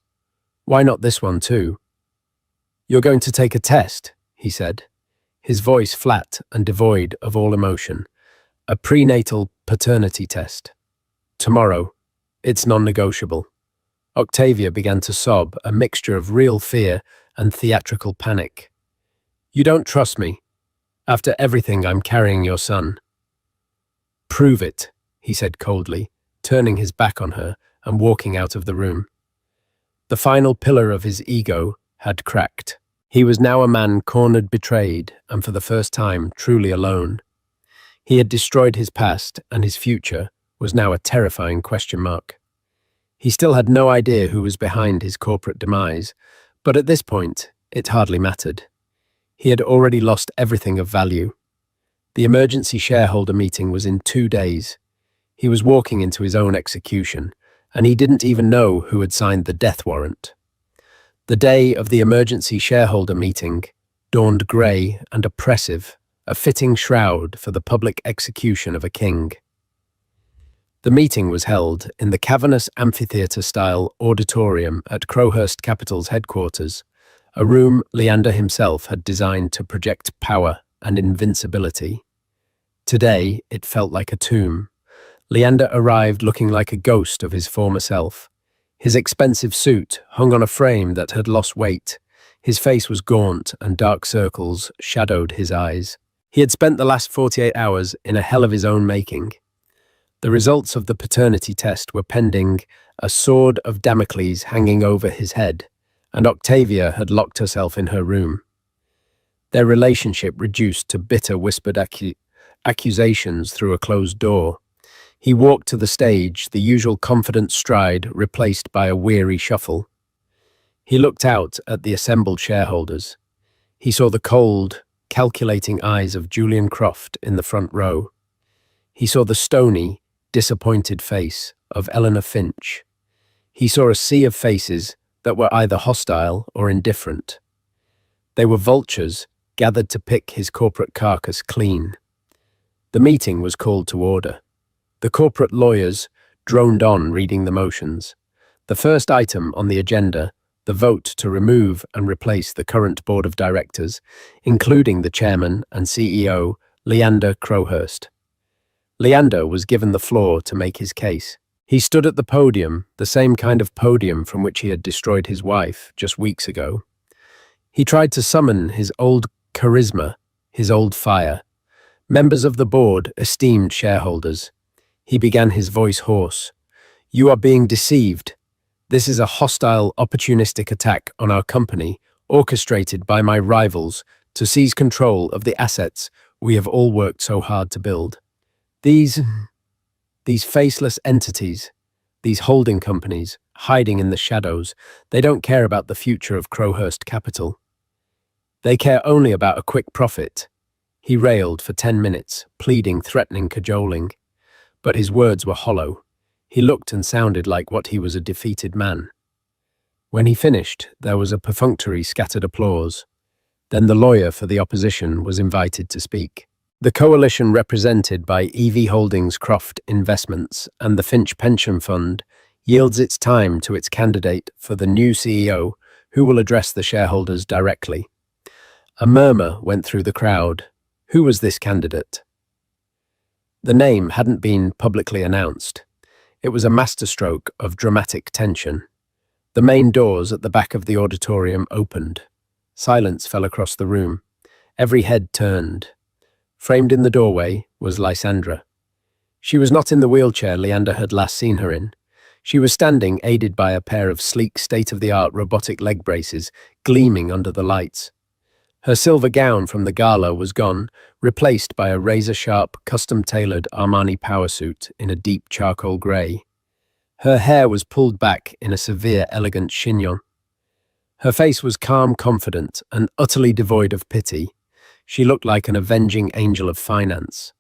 Why not this one too? You're going to take a test, he said, his voice flat and devoid of all emotion. A prenatal paternity test. Tomorrow. It's non-negotiable. Octavia began to sob, a mixture of real fear and theatrical panic. You don't trust me. After everything, I'm carrying your son. Prove it, he said coldly, turning his back on her and walking out of the room. The final pillar of his ego had cracked. He was now a man cornered, betrayed, and for the first time truly alone. He had destroyed his past, and his future was now a terrifying question mark. He still had no idea who was behind his corporate demise, but at this point, it hardly mattered. He had already lost everything of value. The emergency shareholder meeting was in 2 days. He was walking into his own execution, and he didn't even know who had signed the death warrant. The day of the emergency shareholder meeting dawned grey and oppressive, a fitting shroud for the public execution of a king. The meeting was held in the cavernous amphitheatre-style auditorium at Crowhurst Capital's headquarters, a room Leander himself had designed to project power and invincibility. Today, it felt like a tomb. Leander arrived looking like a ghost of his former self. His expensive suit hung on a frame that had lost weight. His face was gaunt and dark circles shadowed his eyes. He had spent the last 48 hours in a hell of his own making. The results of the paternity test were pending, a sword of Damocles hanging over his head, and Octavia had locked herself in her room. Their relationship reduced to bitter whispered accusations through a closed door. He walked to the stage, the usual confident stride replaced by a weary shuffle. He looked out at the assembled shareholders. He saw the cold, calculating eyes of Julian Croft in the front row. He saw the stony, disappointed face of Eleanor Finch. He saw a sea of faces that were either hostile or indifferent. They were vultures gathered to pick his corporate carcass clean. The meeting was called to order. The corporate lawyers droned on reading the motions. The first item on the agenda, the vote to remove and replace the current board of directors, including the chairman and CEO, Leander Crowhurst. Leander was given the floor to make his case. He stood at the podium, the same kind of podium from which he had destroyed his wife just weeks ago. He tried to summon his old charisma, his old fire. Members of the board, esteemed shareholders. He began his voice hoarse. You are being deceived. This is a hostile, opportunistic attack on our company, orchestrated by my rivals to seize control of the assets we have all worked so hard to build. These faceless entities, these holding companies, hiding in the shadows, they don't care about the future of Crowhurst Capital. They care only about a quick profit. He railed for 10 minutes, pleading, threatening, cajoling. But his words were hollow. He looked and sounded like what he was, a defeated man. When he finished, there was a perfunctory scattered applause. Then the lawyer for the opposition was invited to speak. The coalition represented by EV Holdings Croft Investments and the Finch Pension Fund yields its time to its candidate for the new CEO, who will address the shareholders directly. A murmur went through the crowd. Who was this candidate? The name hadn't been publicly announced. It was a masterstroke of dramatic tension. The main doors at the back of the auditorium opened. Silence fell across the room. Every head turned. Framed in the doorway was Lysandra. She was not in the wheelchair Leander had last seen her in. She was standing, aided by a pair of sleek, state-of-the-art robotic leg braces gleaming under the lights. Her silver gown from the gala was gone, replaced by a razor-sharp, custom-tailored Armani power suit in a deep charcoal grey. Her hair was pulled back in a severe, elegant chignon. Her face was calm, confident, and utterly devoid of pity. She looked like an avenging angel of finance.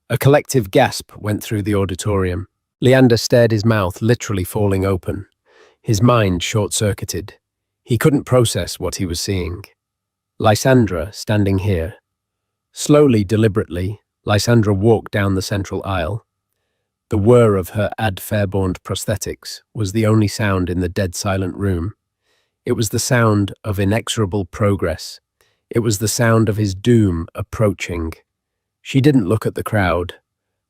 A collective gasp went through the auditorium. Leander stared, his mouth literally falling open. His mind short-circuited. He couldn't process what he was seeing. Lysandra, standing here. Slowly, deliberately, Lysandra walked down the central aisle. The whir of her Ad Fairborn prosthetics was the only sound in the dead-silent room. It was the sound of inexorable progress. It was the sound of his doom approaching. She didn't look at the crowd.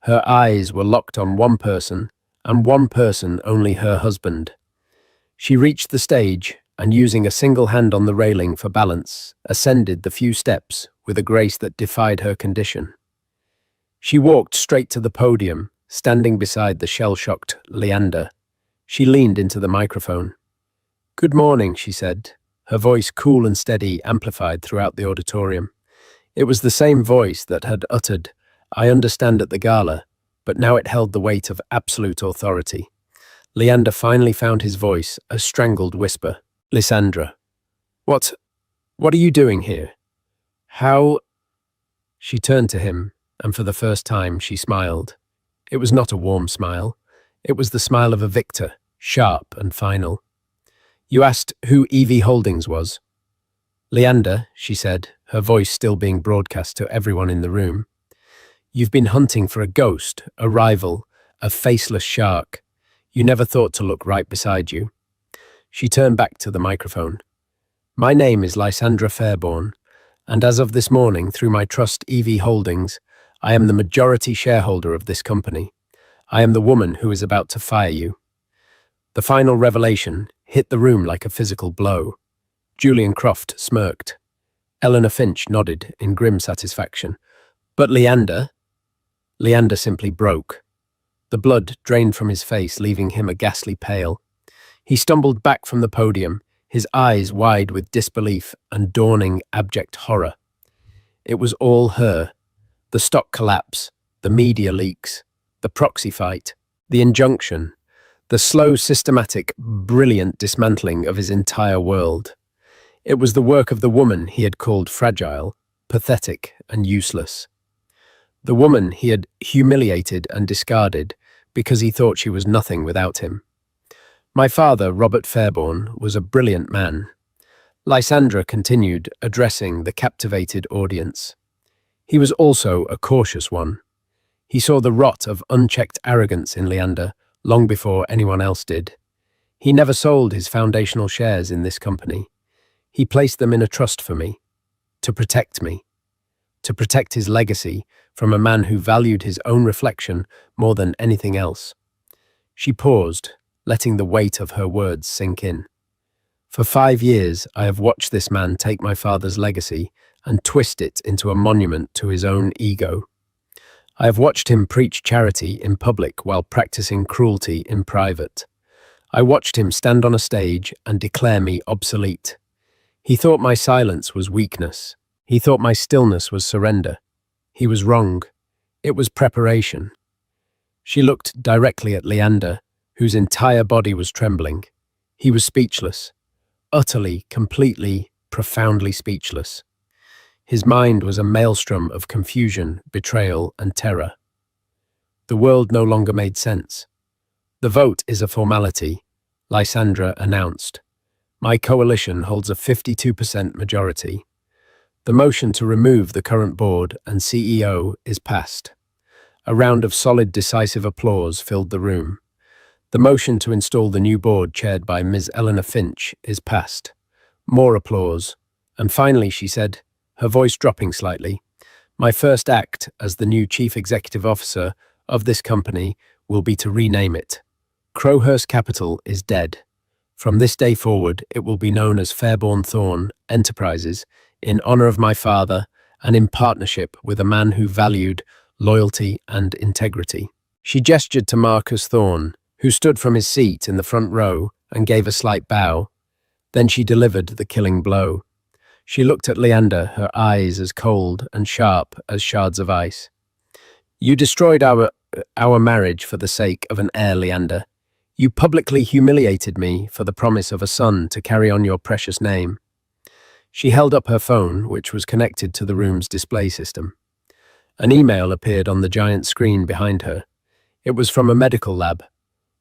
Her eyes were locked on one person, and one person only, her husband. She reached the stage, and using a single hand on the railing for balance, ascended the few steps with a grace that defied her condition. She walked straight to the podium, standing beside the shell-shocked Leander. She leaned into the microphone. "Good morning," she said, her voice cool and steady, amplified throughout the auditorium. It was the same voice that had uttered, "I understand," at the gala, but now it held the weight of absolute authority. Leander finally found his voice, a strangled whisper. "Lysandra, what are you doing here? How?" She turned to him, and for the first time she smiled. It was not a warm smile. It was the smile of a victor, sharp and final. "You asked who EV Holdings was?" "Leander," she said, her voice still being broadcast to everyone in the room. "You've been hunting for a ghost, a rival, a faceless shark. You never thought to look right beside you." She turned back to the microphone. "My name is Lysandra Fairborn, and as of this morning, through my trust EV Holdings, I am the majority shareholder of this company. I am the woman who is about to fire you." The final revelation hit the room like a physical blow. Julian Croft smirked. Eleanor Finch nodded in grim satisfaction. But Leander simply broke. The blood drained from his face, leaving him a ghastly pale. He stumbled back from the podium, his eyes wide with disbelief and dawning abject horror. It was all her. The stock collapse, the media leaks, the proxy fight, the injunction, the slow, systematic, brilliant dismantling of his entire world. It was the work of the woman he had called fragile, pathetic, and useless. The woman he had humiliated and discarded because he thought she was nothing without him. My father, Robert Fairborn, was a brilliant man. Lysandra continued, addressing the captivated audience. He was also a cautious one. He saw the rot of unchecked arrogance in Leander long before anyone else did. He never sold his foundational shares in this company. He placed them in a trust for me, to protect me, to protect his legacy from a man who valued his own reflection more than anything else. She paused, letting the weight of her words sink in. For 5 years, I have watched this man take my father's legacy and twist it into a monument to his own ego. I have watched him preach charity in public while practicing cruelty in private. I watched him stand on a stage and declare me obsolete. He thought my silence was weakness. He thought my stillness was surrender. He was wrong. It was preparation. She looked directly at Leander, whose entire body was trembling. He was speechless. Utterly, completely, profoundly speechless. His mind was a maelstrom of confusion, betrayal, and terror. The world no longer made sense. The vote is a formality, Lysandra announced. My coalition holds a 52% majority. The motion to remove the current board and CEO is passed. A round of solid, decisive applause filled the room. The motion to install the new board chaired by Ms. Eleanor Finch is passed. More applause. And finally, she said, her voice dropping slightly, my first act as the new chief executive officer of this company will be to rename it. Crowhurst Capital is dead. From this day forward, it will be known as Fairborn Thorn Enterprises, in honor of my father and in partnership with a man who valued loyalty and integrity. She gestured to Marcus Thorn, who stood from his seat in the front row and gave a slight bow. Then she delivered the killing blow. She looked at Leander, her eyes as cold and sharp as shards of ice. You destroyed our marriage for the sake of an heir, Leander. You publicly humiliated me for the promise of a son to carry on your precious name. She held up her phone, which was connected to the room's display system. An email appeared on the giant screen behind her. It was from a medical lab.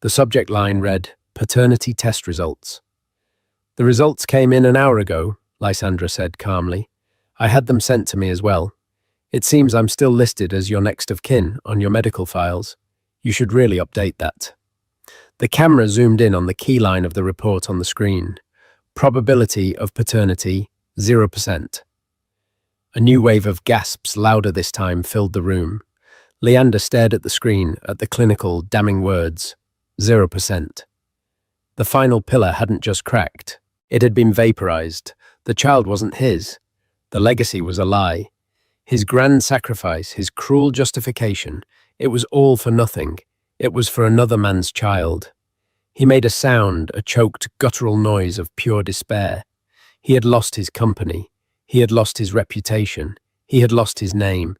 The subject line read, Paternity Test Results. The results came in an hour ago, Lysandra said calmly. I had them sent to me as well. It seems I'm still listed as your next of kin on your medical files. You should really update that. The camera zoomed in on the key line of the report on the screen. Probability of paternity, 0%. A new wave of gasps, louder this time, filled the room. Leander stared at the screen, at the clinical, damning words, 0%. The final pillar hadn't just cracked. It had been vaporized. The child wasn't his. The legacy was a lie. His grand sacrifice, his cruel justification, it was all for nothing. It was for another man's child. He made a sound, a choked, guttural noise of pure despair. He had lost his company. He had lost his reputation. He had lost his name.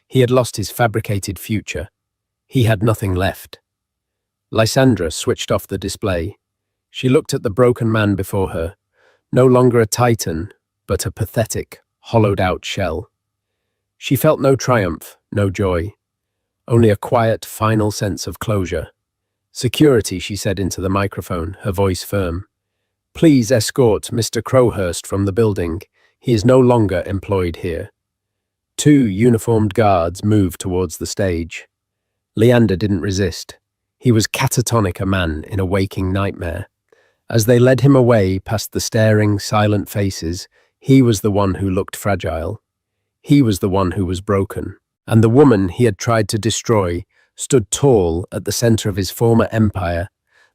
He had lost his fabricated future. He had nothing left. Lysandra switched off the display. She looked at the broken man before her, no longer a titan, but a pathetic, hollowed-out shell. She felt no triumph, no joy, only a quiet, final sense of closure. Security, she said into the microphone, her voice firm. Please escort Mr. Crowhurst from the building. He is no longer employed here. 2 uniformed guards moved towards the stage. Leander didn't resist. He was catatonic, a man in a waking nightmare. As they led him away past the staring, silent faces, he was the one who looked fragile. He was the one who was broken. And the woman he had tried to destroy stood tall at the center of his former empire,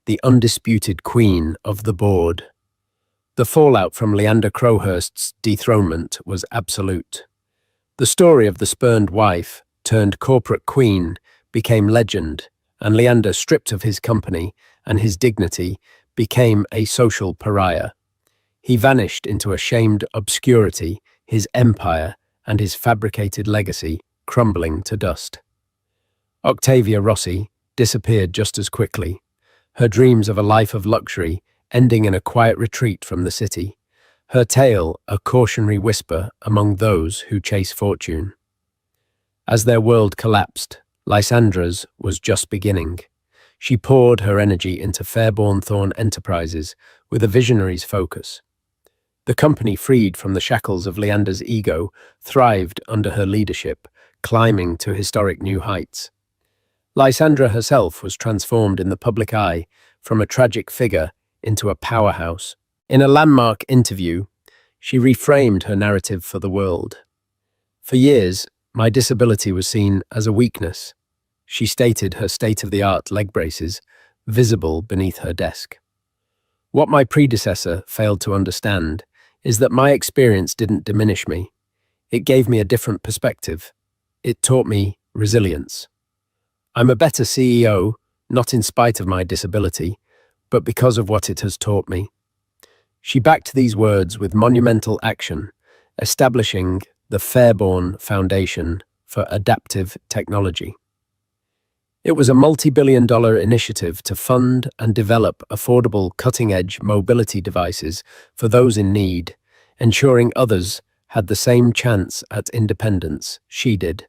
the undisputed queen of the board. The fallout from Leander Crowhurst's dethronement was absolute. The story of the spurned wife turned corporate queen became legend, and Leander, stripped of his company and his dignity, became a social pariah. He vanished into a shamed obscurity, his empire and his fabricated legacy crumbling to dust. Octavia Rossi disappeared just as quickly, her dreams of a life of luxury ending in a quiet retreat from the city, her tale a cautionary whisper among those who chase fortune. As their world collapsed, Lysandra's was just beginning. She poured her energy into Fairborn Thorn Enterprises with a visionary's focus. The company, freed from the shackles of Leander's ego, thrived under her leadership, climbing to historic new heights. Lysandra herself was transformed in the public eye from a tragic figure into a powerhouse. In a landmark interview, she reframed her narrative for the world. For years, my disability was seen as a weakness. She stated, her state-of-the-art leg braces visible beneath her desk. What my predecessor failed to understand is that my experience didn't diminish me. It gave me a different perspective. It taught me resilience. I'm a better CEO, not in spite of my disability, but because of what it has taught me. She backed these words with monumental action, establishing the Fairborn Foundation for Adaptive Technology. It was a multi-billion-dollar initiative to fund and develop affordable cutting-edge mobility devices for those in need, ensuring others had the same chance at independence she did.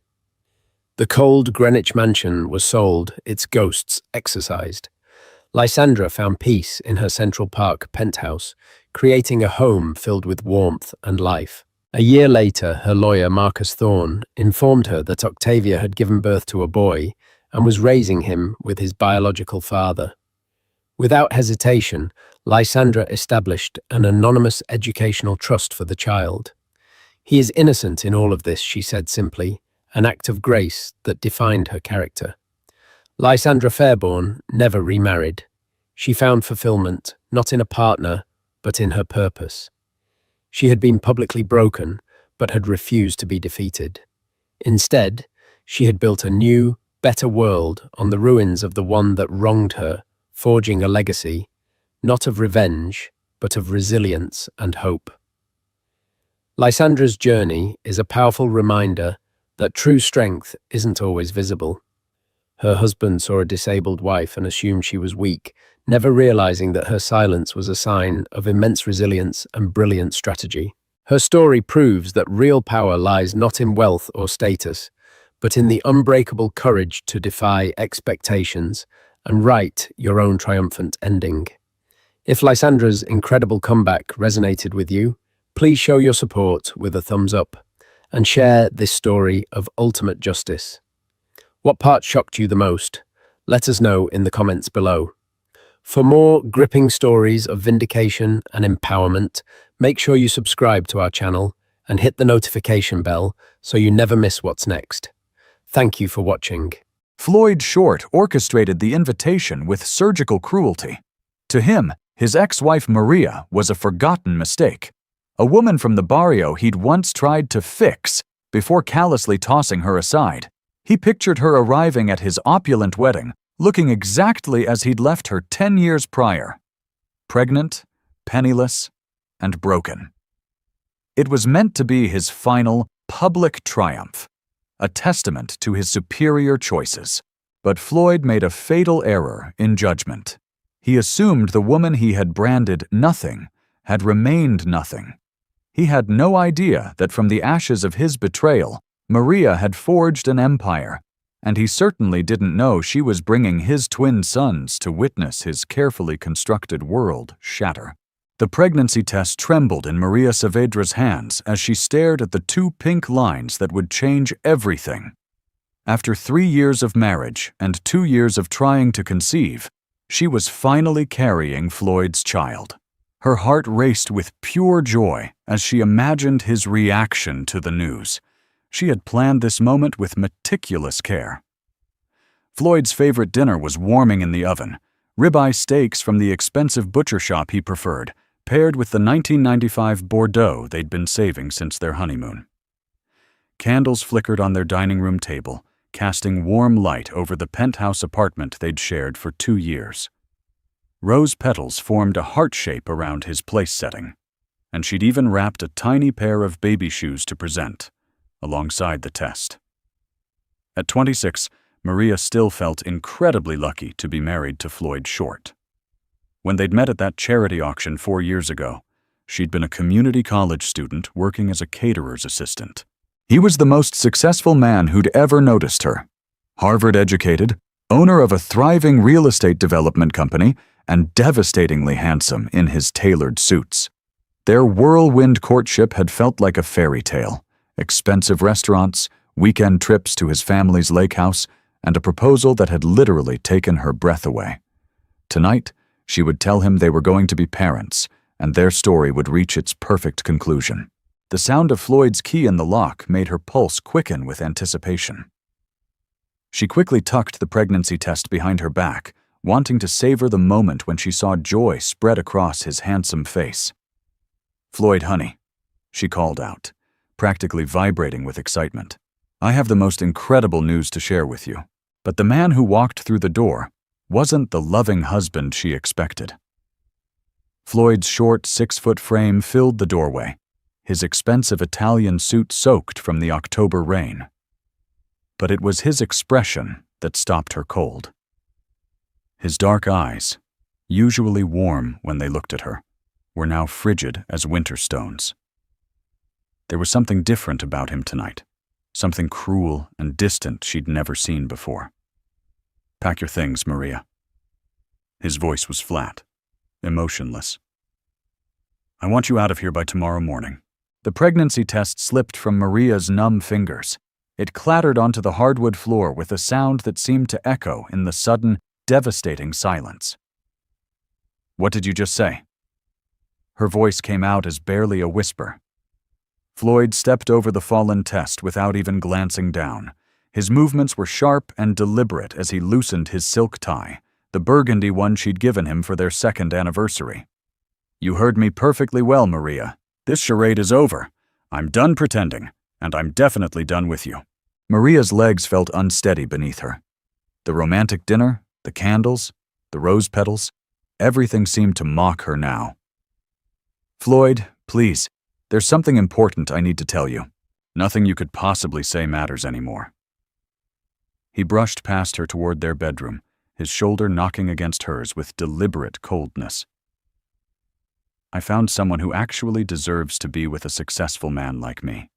The cold Greenwich mansion was sold, its ghosts exorcised. Lysandra found peace in her Central Park penthouse, creating a home filled with warmth and life. A year later, her lawyer, Marcus Thorne, informed her that Octavia had given birth to a boy and was raising him with his biological father. Without hesitation, Lysandra established an anonymous educational trust for the child. He is innocent in all of this, she said simply, an act of grace that defined her character. Lysandra Fairborn never remarried. She found fulfillment not in a partner, but in her purpose. She had been publicly broken, but had refused to be defeated. Instead, she had built a new, better world on the ruins of the one that wronged her, forging a legacy, not of revenge, but of resilience and hope. Lysandra's journey is a powerful reminder that true strength isn't always visible. Her husband saw a disabled wife and assumed she was weak, never realizing that her silence was a sign of immense resilience and brilliant strategy. Her story proves that real power lies not in wealth or status, but in the unbreakable courage to defy expectations and write your own triumphant ending. If Lysandra's incredible comeback resonated with you, please show your support with a thumbs up and share this story of ultimate justice. What part shocked you the most? Let us know in the comments below. For more gripping stories of vindication and empowerment, make sure you subscribe to our channel and hit the notification bell so you never miss what's next. Thank you for watching. Floyd Short orchestrated the invitation with surgical cruelty. To him, his ex-wife Maria was a forgotten mistake, a woman from the barrio he'd once tried to fix before callously tossing her aside. He pictured her arriving at his opulent wedding, looking exactly as he'd left her 10 years prior. Pregnant, penniless, and broken. It was meant to be his final, public triumph, a testament to his superior choices. But Floyd made a fatal error in judgment. He assumed the woman he had branded nothing had remained nothing. He had no idea that from the ashes of his betrayal, Maria had forged an empire, and he certainly didn't know she was bringing his twin sons to witness his carefully constructed world shatter. The pregnancy test trembled in Maria Saavedra's hands as she stared at the 2 pink lines that would change everything. After 3 years of marriage and 2 years of trying to conceive, she was finally carrying Floyd's child. Her heart raced with pure joy as she imagined his reaction to the news. She had planned this moment with meticulous care. Floyd's favorite dinner was warming in the oven, ribeye steaks from the expensive butcher shop he preferred, paired with the 1995 Bordeaux they'd been saving since their honeymoon. Candles flickered on their dining room table, casting warm light over the penthouse apartment they'd shared for 2 years. Rose petals formed a heart shape around his place setting, and she'd even wrapped a tiny pair of baby shoes to present, alongside the test. At 26, Maria still felt incredibly lucky to be married to Floyd Short. When they'd met at that charity auction 4 years ago, she'd been a community college student working as a caterer's assistant. He was the most successful man who'd ever noticed her. Harvard-educated, owner of a thriving real estate development company and devastatingly handsome in his tailored suits. Their whirlwind courtship had felt like a fairy tale. Expensive restaurants, weekend trips to his family's lake house, and a proposal that had literally taken her breath away. Tonight, she would tell him they were going to be parents, and their story would reach its perfect conclusion. The sound of Floyd's key in the lock made her pulse quicken with anticipation. She quickly tucked the pregnancy test behind her back, wanting to savor the moment when she saw joy spread across his handsome face. "Floyd, honey," she called out, practically vibrating with excitement. "I have the most incredible news to share with you." But the man who walked through the door wasn't the loving husband she expected. Floyd's short 6-foot frame filled the doorway, his expensive Italian suit soaked from the October rain. But it was his expression that stopped her cold. His dark eyes, usually warm when they looked at her, were now frigid as winter stones. There was something different about him tonight, something cruel and distant she'd never seen before. "Pack your things, Maria." His voice was flat, emotionless. "I want you out of here by tomorrow morning." The pregnancy test slipped from Maria's numb fingers. It clattered onto the hardwood floor with a sound that seemed to echo in the sudden, devastating silence. "What did you just say?" Her voice came out as barely a whisper. Floyd stepped over the fallen test without even glancing down. His movements were sharp and deliberate as he loosened his silk tie, the burgundy one she'd given him for their second anniversary. "You heard me perfectly well, Maria. This charade is over. I'm done pretending, and I'm definitely done with you." Maria's legs felt unsteady beneath her. The romantic dinner, the candles, the rose petals, everything seemed to mock her now. "Floyd, please, there's something important I need to tell you. Nothing you could possibly say matters anymore." He brushed past her toward their bedroom, his shoulder knocking against hers with deliberate coldness. "I found someone who actually deserves to be with a successful man like me.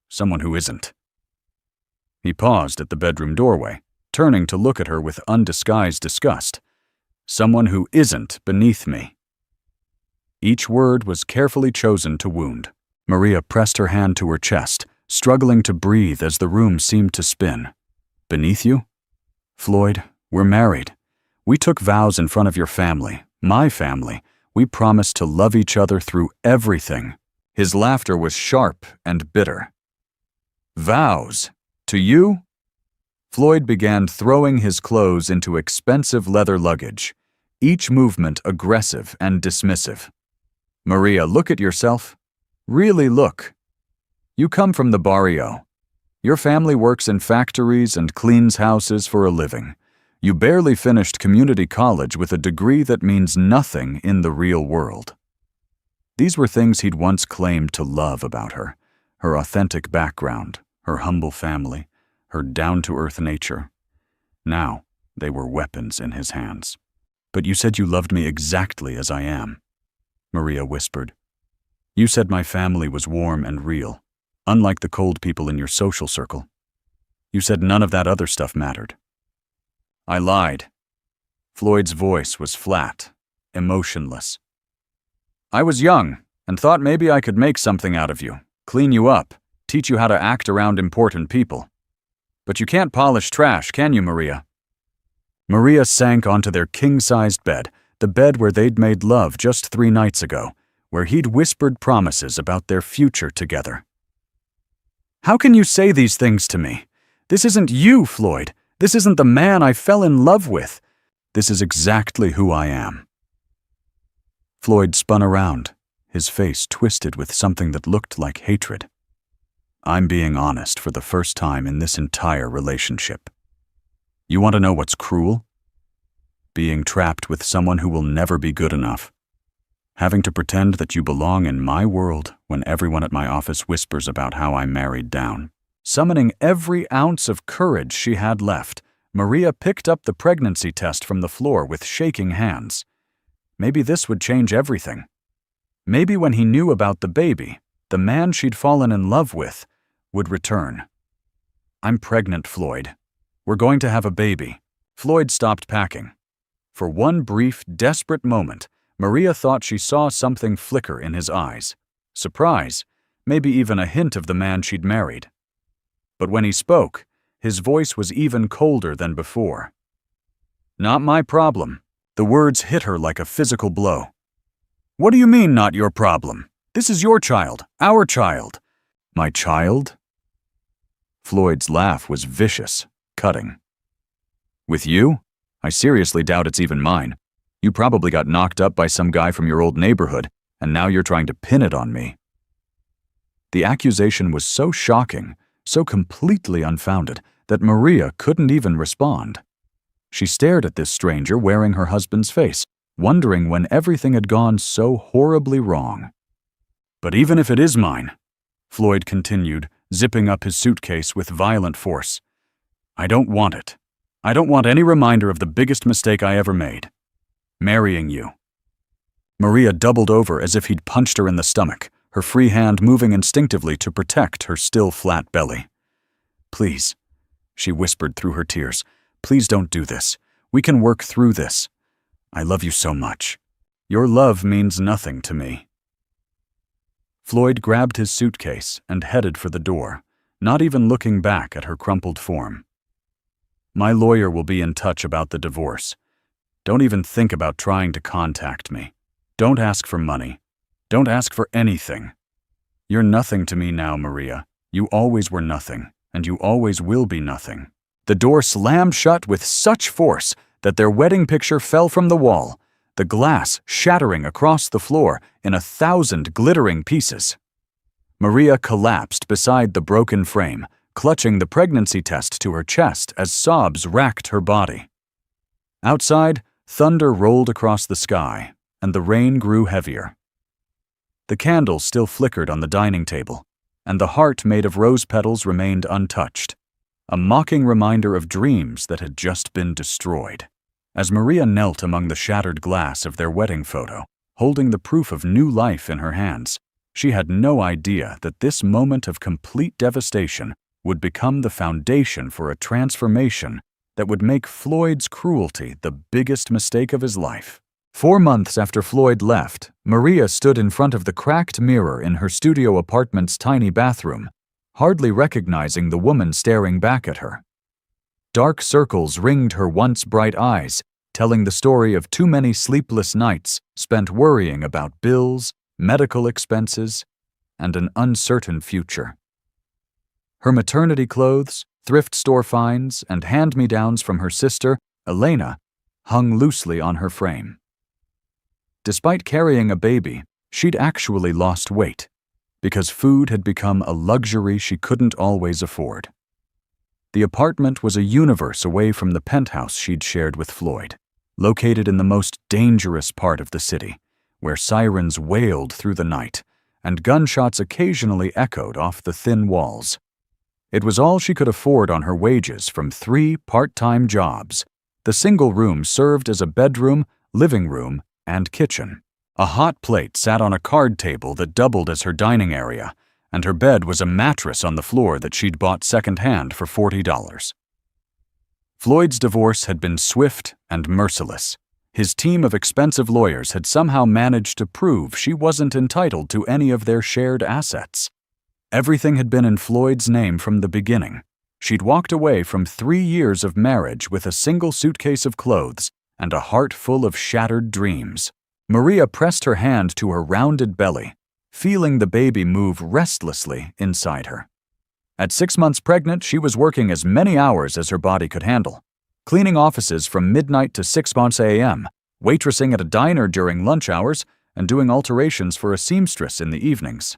Someone who isn't." He paused at the bedroom doorway, turning to look at her with undisguised disgust. "Someone who isn't beneath me." Each word was carefully chosen to wound. Maria pressed her hand to her chest, struggling to breathe as the room seemed to spin. "Beneath you? Floyd, we're married. We took vows in front of your family, my family. We promised to love each other through everything." His laughter was sharp and bitter. "Vows? To you?" Floyd began throwing his clothes into expensive leather luggage, each movement aggressive and dismissive. "Maria, look at yourself. Really look. You come from the barrio. Your family works in factories and cleans houses for a living. You barely finished community college with a degree that means nothing in the real world." These were things he'd once claimed to love about her: her authentic background, her humble family, her down-to-earth nature. Now, they were weapons in his hands. "But you said you loved me exactly as I am," Maria whispered. "You said my family was warm and real, unlike the cold people in your social circle. You said none of that other stuff mattered." "I lied." Floyd's voice was flat, emotionless. "I was young and thought maybe I could make something out of you, clean you up, teach you how to act around important people. But you can't polish trash, can you, Maria?" Maria sank onto their king-sized bed, the bed where they'd made love just 3 nights ago, where he'd whispered promises about their future together. "How can you say these things to me? This isn't you, Floyd. This isn't the man I fell in love with. This is exactly who I am." Floyd spun around, his face twisted with something that looked like hatred. "I'm being honest for the first time in this entire relationship. You want to know what's cruel? Being trapped with someone who will never be good enough. Having to pretend that you belong in my world when everyone at my office whispers about how I married down." Summoning every ounce of courage she had left, Maria picked up the pregnancy test from the floor with shaking hands. Maybe this would change everything. Maybe when he knew about the baby, the man she'd fallen in love with would return. "I'm pregnant, Floyd. We're going to have a baby." Floyd stopped packing. For one brief, desperate moment, Maria thought she saw something flicker in his eyes. Surprise, maybe even a hint of the man she'd married. But when he spoke, his voice was even colder than before. "Not my problem." The words hit her like a physical blow. "What do you mean, not your problem? This is your child, our child." "My child?" Floyd's laugh was vicious, cutting. "With you? I seriously doubt it's even mine. You probably got knocked up by some guy from your old neighborhood, and now you're trying to pin it on me." The accusation was so shocking, so completely unfounded, that Maria couldn't even respond. She stared at this stranger wearing her husband's face, wondering when everything had gone so horribly wrong. "But even if it is mine," Floyd continued, zipping up his suitcase with violent force, "I don't want it. I don't want any reminder of the biggest mistake I ever made. Marrying you." Maria doubled over as if he'd punched her in the stomach, her free hand moving instinctively to protect her still flat belly. "Please," she whispered through her tears, "please don't do this. We can work through this. I love you so much. Your love means nothing to me." Floyd grabbed his suitcase and headed for the door, not even looking back at her crumpled form. "My lawyer will be in touch about the divorce. Don't even think about trying to contact me. Don't ask for money. Don't ask for anything. You're nothing to me now, Maria. You always were nothing, and you always will be nothing." The door slammed shut with such force that their wedding picture fell from the wall, the glass shattering across the floor in 1,000 glittering pieces. Maria collapsed beside the broken frame, clutching the pregnancy test to her chest as sobs racked her body. Outside, thunder rolled across the sky, and the rain grew heavier. The candles still flickered on the dining table, and the heart made of rose petals remained untouched, a mocking reminder of dreams that had just been destroyed. As Maria knelt among the shattered glass of their wedding photo, holding the proof of new life in her hands, she had no idea that this moment of complete devastation would become the foundation for a transformation that would make Floyd's cruelty the biggest mistake of his life. 4 months after Floyd left, Maria stood in front of the cracked mirror in her studio apartment's tiny bathroom, hardly recognizing the woman staring back at her. Dark circles ringed her once bright eyes, telling the story of too many sleepless nights spent worrying about bills, medical expenses, and an uncertain future. Her maternity clothes, thrift store finds, and hand-me-downs from her sister, Elena, hung loosely on her frame. Despite carrying a baby, she'd actually lost weight, because food had become a luxury she couldn't always afford. The apartment was a universe away from the penthouse she'd shared with Floyd, located in the most dangerous part of the city, where sirens wailed through the night, and gunshots occasionally echoed off the thin walls. It was all she could afford on her wages from 3 part-time jobs. The single room served as a bedroom, living room, and kitchen. A hot plate sat on a card table that doubled as her dining area, and her bed was a mattress on the floor that she'd bought secondhand for $40. Floyd's divorce had been swift and merciless. His team of expensive lawyers had somehow managed to prove she wasn't entitled to any of their shared assets. Everything had been in Floyd's name from the beginning. She'd walked away from 3 years of marriage with a single suitcase of clothes and a heart full of shattered dreams. Maria pressed her hand to her rounded belly, feeling the baby move restlessly inside her. At 6 months pregnant, she was working as many hours as her body could handle, cleaning offices from midnight to 6 a.m., waitressing at a diner during lunch hours, and doing alterations for a seamstress in the evenings.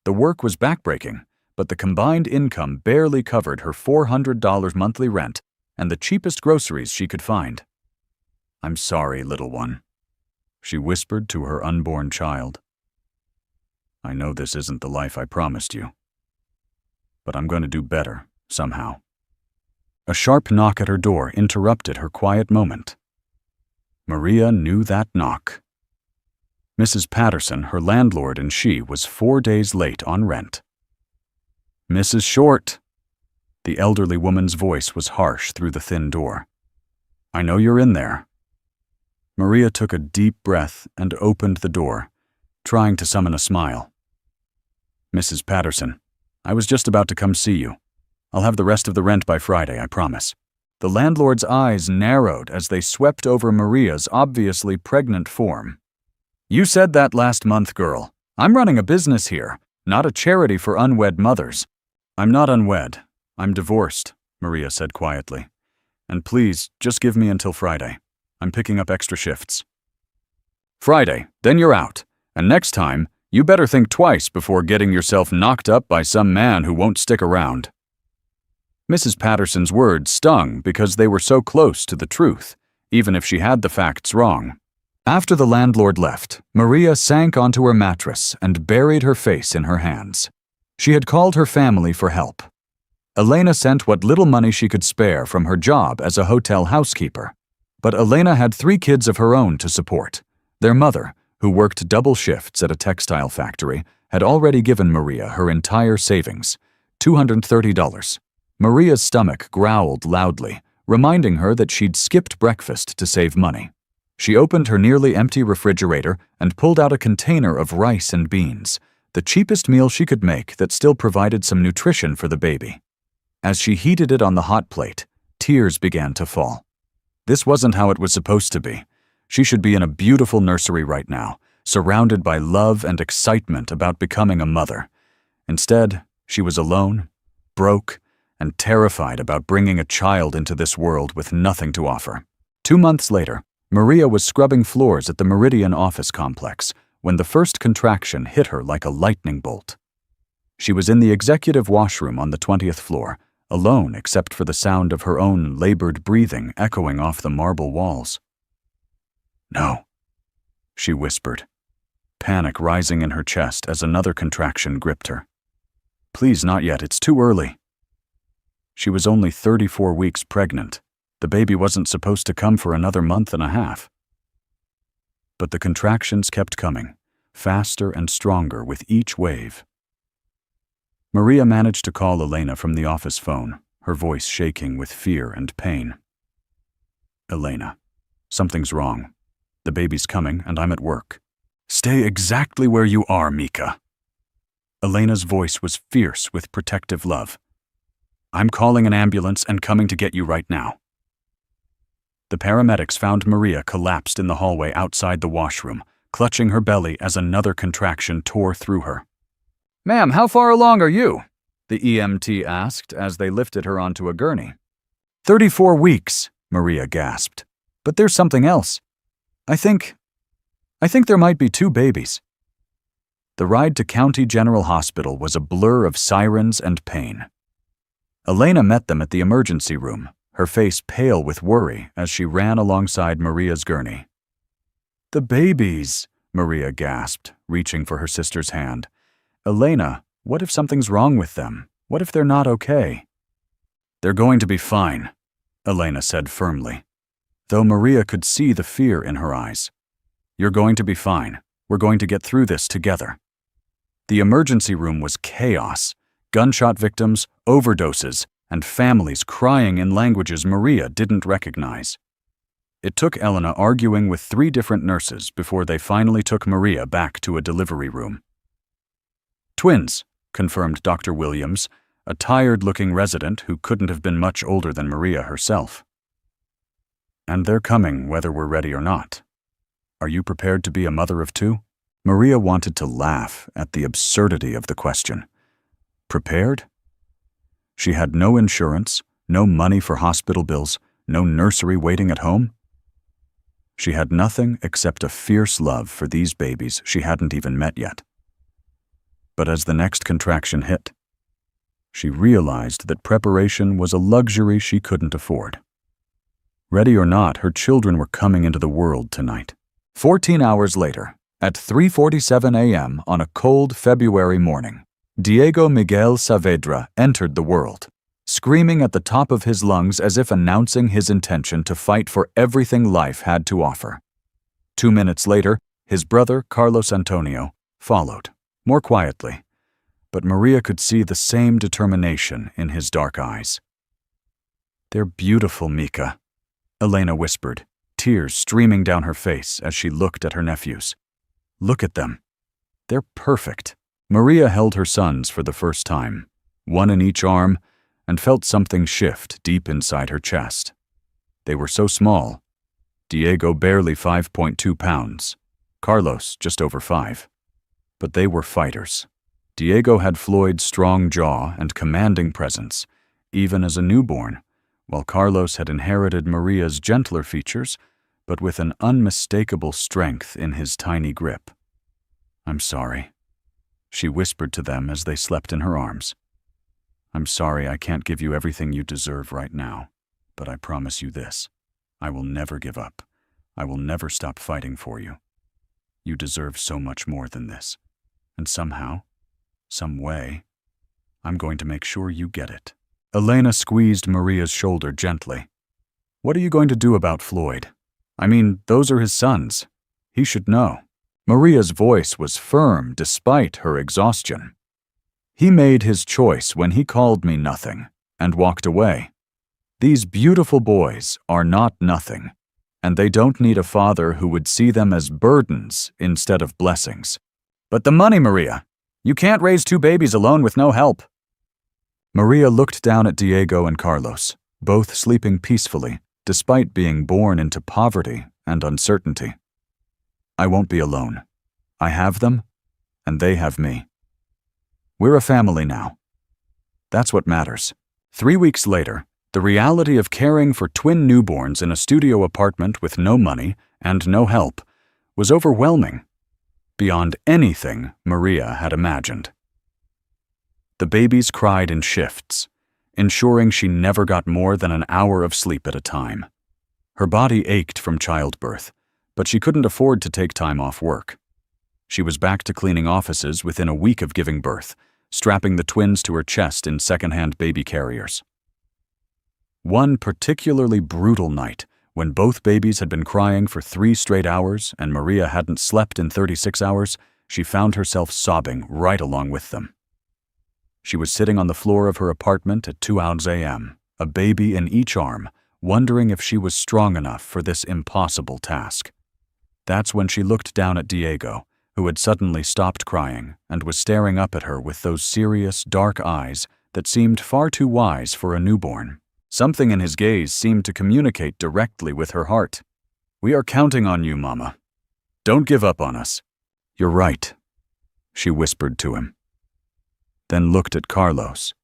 The work was backbreaking, but the combined income barely covered her $400 monthly rent and the cheapest groceries she could find. "I'm sorry, little one," she whispered to her unborn child. "I know this isn't the life I promised you, but I'm going to do better, somehow." A sharp knock at her door interrupted her quiet moment. Maria knew that knock. Mrs. Patterson, her landlord, and she was 4 days late on rent. "Mrs. Short," The elderly woman's voice was harsh through the thin door. "I know you're in there." Maria took a deep breath and opened the door, trying to summon a smile. "Mrs. Patterson, I was just about to come see you. I'll have the rest of the rent by Friday, I promise." The landlord's eyes narrowed as they swept over Maria's obviously pregnant form. "You said that last month, girl. I'm running a business here, not a charity for unwed mothers." "I'm not unwed. I'm divorced," Maria said quietly. "And please, just give me until Friday. I'm picking up extra shifts." "Friday, then you're out. And next time, you better think twice before getting yourself knocked up by some man who won't stick around." Mrs. Patterson's words stung because they were so close to the truth, even if she had the facts wrong. After the landlord left, Maria sank onto her mattress and buried her face in her hands. She had called her family for help. Elena sent what little money she could spare from her job as a hotel housekeeper. But Elena had 3 kids of her own to support. Their mother, who worked double shifts at a textile factory, had already given Maria her entire savings, $230. Maria's stomach growled loudly, reminding her that she'd skipped breakfast to save money. She opened her nearly empty refrigerator and pulled out a container of rice and beans, the cheapest meal she could make that still provided some nutrition for the baby. As she heated it on the hot plate, tears began to fall. This wasn't how it was supposed to be. She should be in a beautiful nursery right now, surrounded by love and excitement about becoming a mother. Instead, she was alone, broke, and terrified about bringing a child into this world with nothing to offer. 2 months later, Maria was scrubbing floors at the Meridian office complex when the first contraction hit her like a lightning bolt. She was in the executive washroom on the 20th floor, alone except for the sound of her own labored breathing echoing off the marble walls. "No," she whispered, panic rising in her chest as another contraction gripped her. "Please, not yet, it's too early." She was only 34 weeks pregnant. The baby wasn't supposed to come for another month and a half. But the contractions kept coming, faster and stronger with each wave. Maria managed to call Elena from the office phone, her voice shaking with fear and pain. "Elena, something's wrong. The baby's coming and I'm at work." "Stay exactly where you are, Mika." Elena's voice was fierce with protective love. "I'm calling an ambulance and coming to get you right now." The paramedics found Maria collapsed in the hallway outside the washroom, clutching her belly as another contraction tore through her. "Ma'am, how far along are you?" the EMT asked as they lifted her onto a gurney. 34 weeks, Maria gasped. "But there's something else. I think there might be 2 babies." The ride to County General Hospital was a blur of sirens and pain. Elena met them at the emergency room, her face pale with worry as she ran alongside Maria's gurney. "The babies," Maria gasped, reaching for her sister's hand. "Elena, what if something's wrong with them? What if they're not okay?" "They're going to be fine," Elena said firmly, though Maria could see the fear in her eyes. "You're going to be fine. We're going to get through this together." The emergency room was chaos. Gunshot victims, overdoses, and families crying in languages Maria didn't recognize. It took Elena arguing with 3 different nurses before they finally took Maria back to a delivery room. "Twins," confirmed Dr. Williams, a tired-looking resident who couldn't have been much older than Maria herself. "And they're coming whether we're ready or not. Are you prepared to be a mother of 2? Maria wanted to laugh at the absurdity of the question. Prepared? She had no insurance, no money for hospital bills, no nursery waiting at home. She had nothing except a fierce love for these babies she hadn't even met yet. But as the next contraction hit, she realized that preparation was a luxury she couldn't afford. Ready or not, her children were coming into the world tonight. 14 hours later, at 3:47 a.m. on a cold February morning, Diego Miguel Saavedra entered the world, screaming at the top of his lungs as if announcing his intention to fight for everything life had to offer. 2 minutes later, his brother, Carlos Antonio, followed, more quietly, but Maria could see the same determination in his dark eyes. "They're beautiful, Mika," Elena whispered, tears streaming down her face as she looked at her nephews. "Look at them. They're perfect." Maria held her sons for the first time, one in each arm, and felt something shift deep inside her chest. They were so small. Diego barely 5.2 pounds, Carlos just over 5. But they were fighters. Diego had Floyd's strong jaw and commanding presence, even as a newborn, while Carlos had inherited Maria's gentler features, but with an unmistakable strength in his tiny grip. "I'm sorry," she whispered to them as they slept in her arms. "I'm sorry I can't give you everything you deserve right now, but I promise you this. I will never give up. I will never stop fighting for you. You deserve so much more than this. And somehow, some way, I'm going to make sure you get it." Elena squeezed Maria's shoulder gently. "What are you going to do about Floyd? I mean, those are his sons. He should know." Maria's voice was firm despite her exhaustion. "He made his choice when he called me nothing and walked away. These beautiful boys are not nothing, and they don't need a father who would see them as burdens instead of blessings." "But the money, Maria! You can't raise 2 babies alone with no help." Maria looked down at Diego and Carlos, both sleeping peacefully, despite being born into poverty and uncertainty. "I won't be alone. I have them, and they have me. We're a family now. That's what matters." 3 weeks later, the reality of caring for twin newborns in a studio apartment with no money and no help was overwhelming, beyond anything Maria had imagined. The babies cried in shifts, ensuring she never got more than an hour of sleep at a time. Her body ached from childbirth, but she couldn't afford to take time off work. She was back to cleaning offices within a week of giving birth, strapping the twins to her chest in second-hand baby carriers. One particularly brutal night, when both babies had been crying for 3 straight hours and Maria hadn't slept in 36 hours, she found herself sobbing right along with them. She was sitting on the floor of her apartment at 2 a.m., a baby in each arm, wondering if she was strong enough for this impossible task. That's when she looked down at Diego, who had suddenly stopped crying and was staring up at her with those serious, dark eyes that seemed far too wise for a newborn. Something in his gaze seemed to communicate directly with her heart. "We are counting on you, Mama. Don't give up on us." "You're right," she whispered to him. Then looked at Carlos,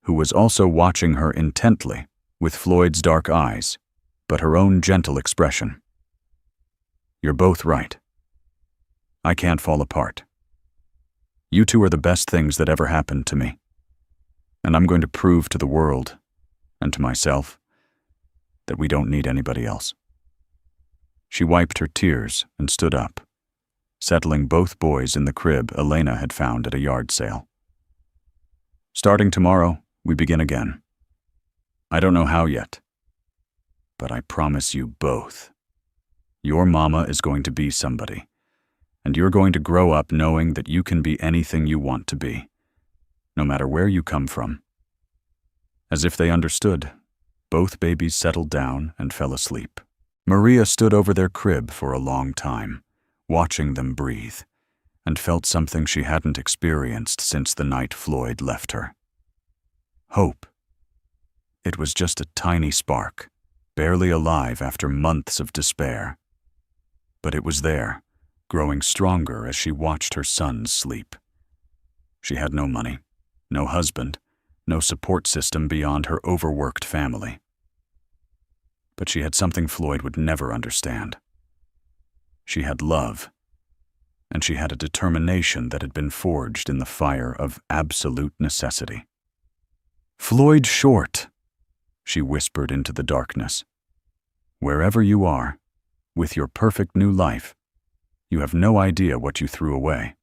who was also watching her intently with Floyd's dark eyes, but her own gentle expression. "You're both right. I can't fall apart. You two are the best things that ever happened to me, and I'm going to prove to the world and to myself that we don't need anybody else." She wiped her tears and stood up, settling both boys in the crib Elena had found at a yard sale. "Starting tomorrow, we begin again. I don't know how yet, but I promise you both, your mama is going to be somebody, and you're going to grow up knowing that you can be anything you want to be, no matter where you come from." As if they understood, both babies settled down and fell asleep. Maria stood over their crib for a long time, watching them breathe, and felt something she hadn't experienced since the night Floyd left her. Hope. It was just a tiny spark, barely alive after months of despair. But it was there, growing stronger as she watched her sons sleep. She had no money, no husband, no support system beyond her overworked family. But she had something Floyd would never understand. She had love, and she had a determination that had been forged in the fire of absolute necessity. "Floyd Short," she whispered into the darkness. "Wherever you are, with your perfect new life, you have no idea what you threw away.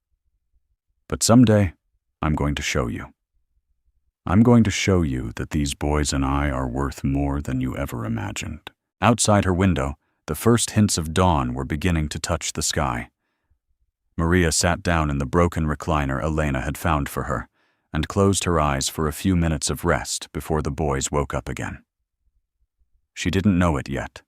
But someday, I'm going to show you. I'm going to show you that these boys and I are worth more than you ever imagined." Outside her window, the first hints of dawn were beginning to touch the sky. Maria sat down in the broken recliner Elena had found for her and closed her eyes for a few minutes of rest before the boys woke up again. She didn't know it yet,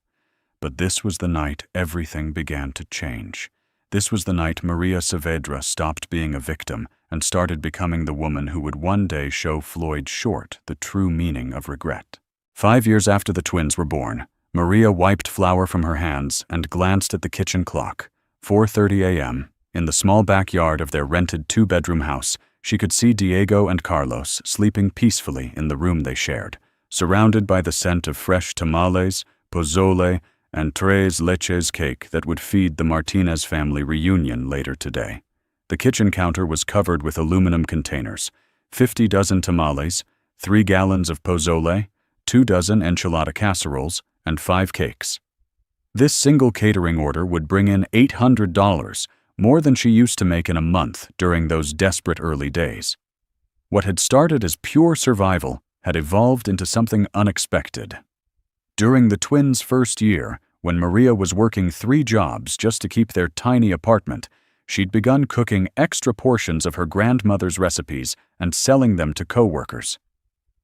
but this was the night everything began to change. This was the night Maria Saavedra stopped being a victim and started becoming the woman who would one day show Floyd Short the true meaning of regret. 5 years after the twins were born, Maria wiped flour from her hands and glanced at the kitchen clock. 4:30 a.m. In the small backyard of their rented 2-bedroom house, she could see Diego and Carlos sleeping peacefully in the room they shared, surrounded by the scent of fresh tamales, pozole, and tres leches cake that would feed the Martinez family reunion later today. The kitchen counter was covered with aluminum containers, 50 dozen tamales, 3 gallons of pozole, 2 dozen enchilada casseroles, and 5 cakes. This single catering order would bring in $800, more than she used to make in a month during those desperate early days. What had started as pure survival had evolved into something unexpected. During the twins' first year, when Maria was working 3 jobs just to keep their tiny apartment, she'd begun cooking extra portions of her grandmother's recipes and selling them to co-workers.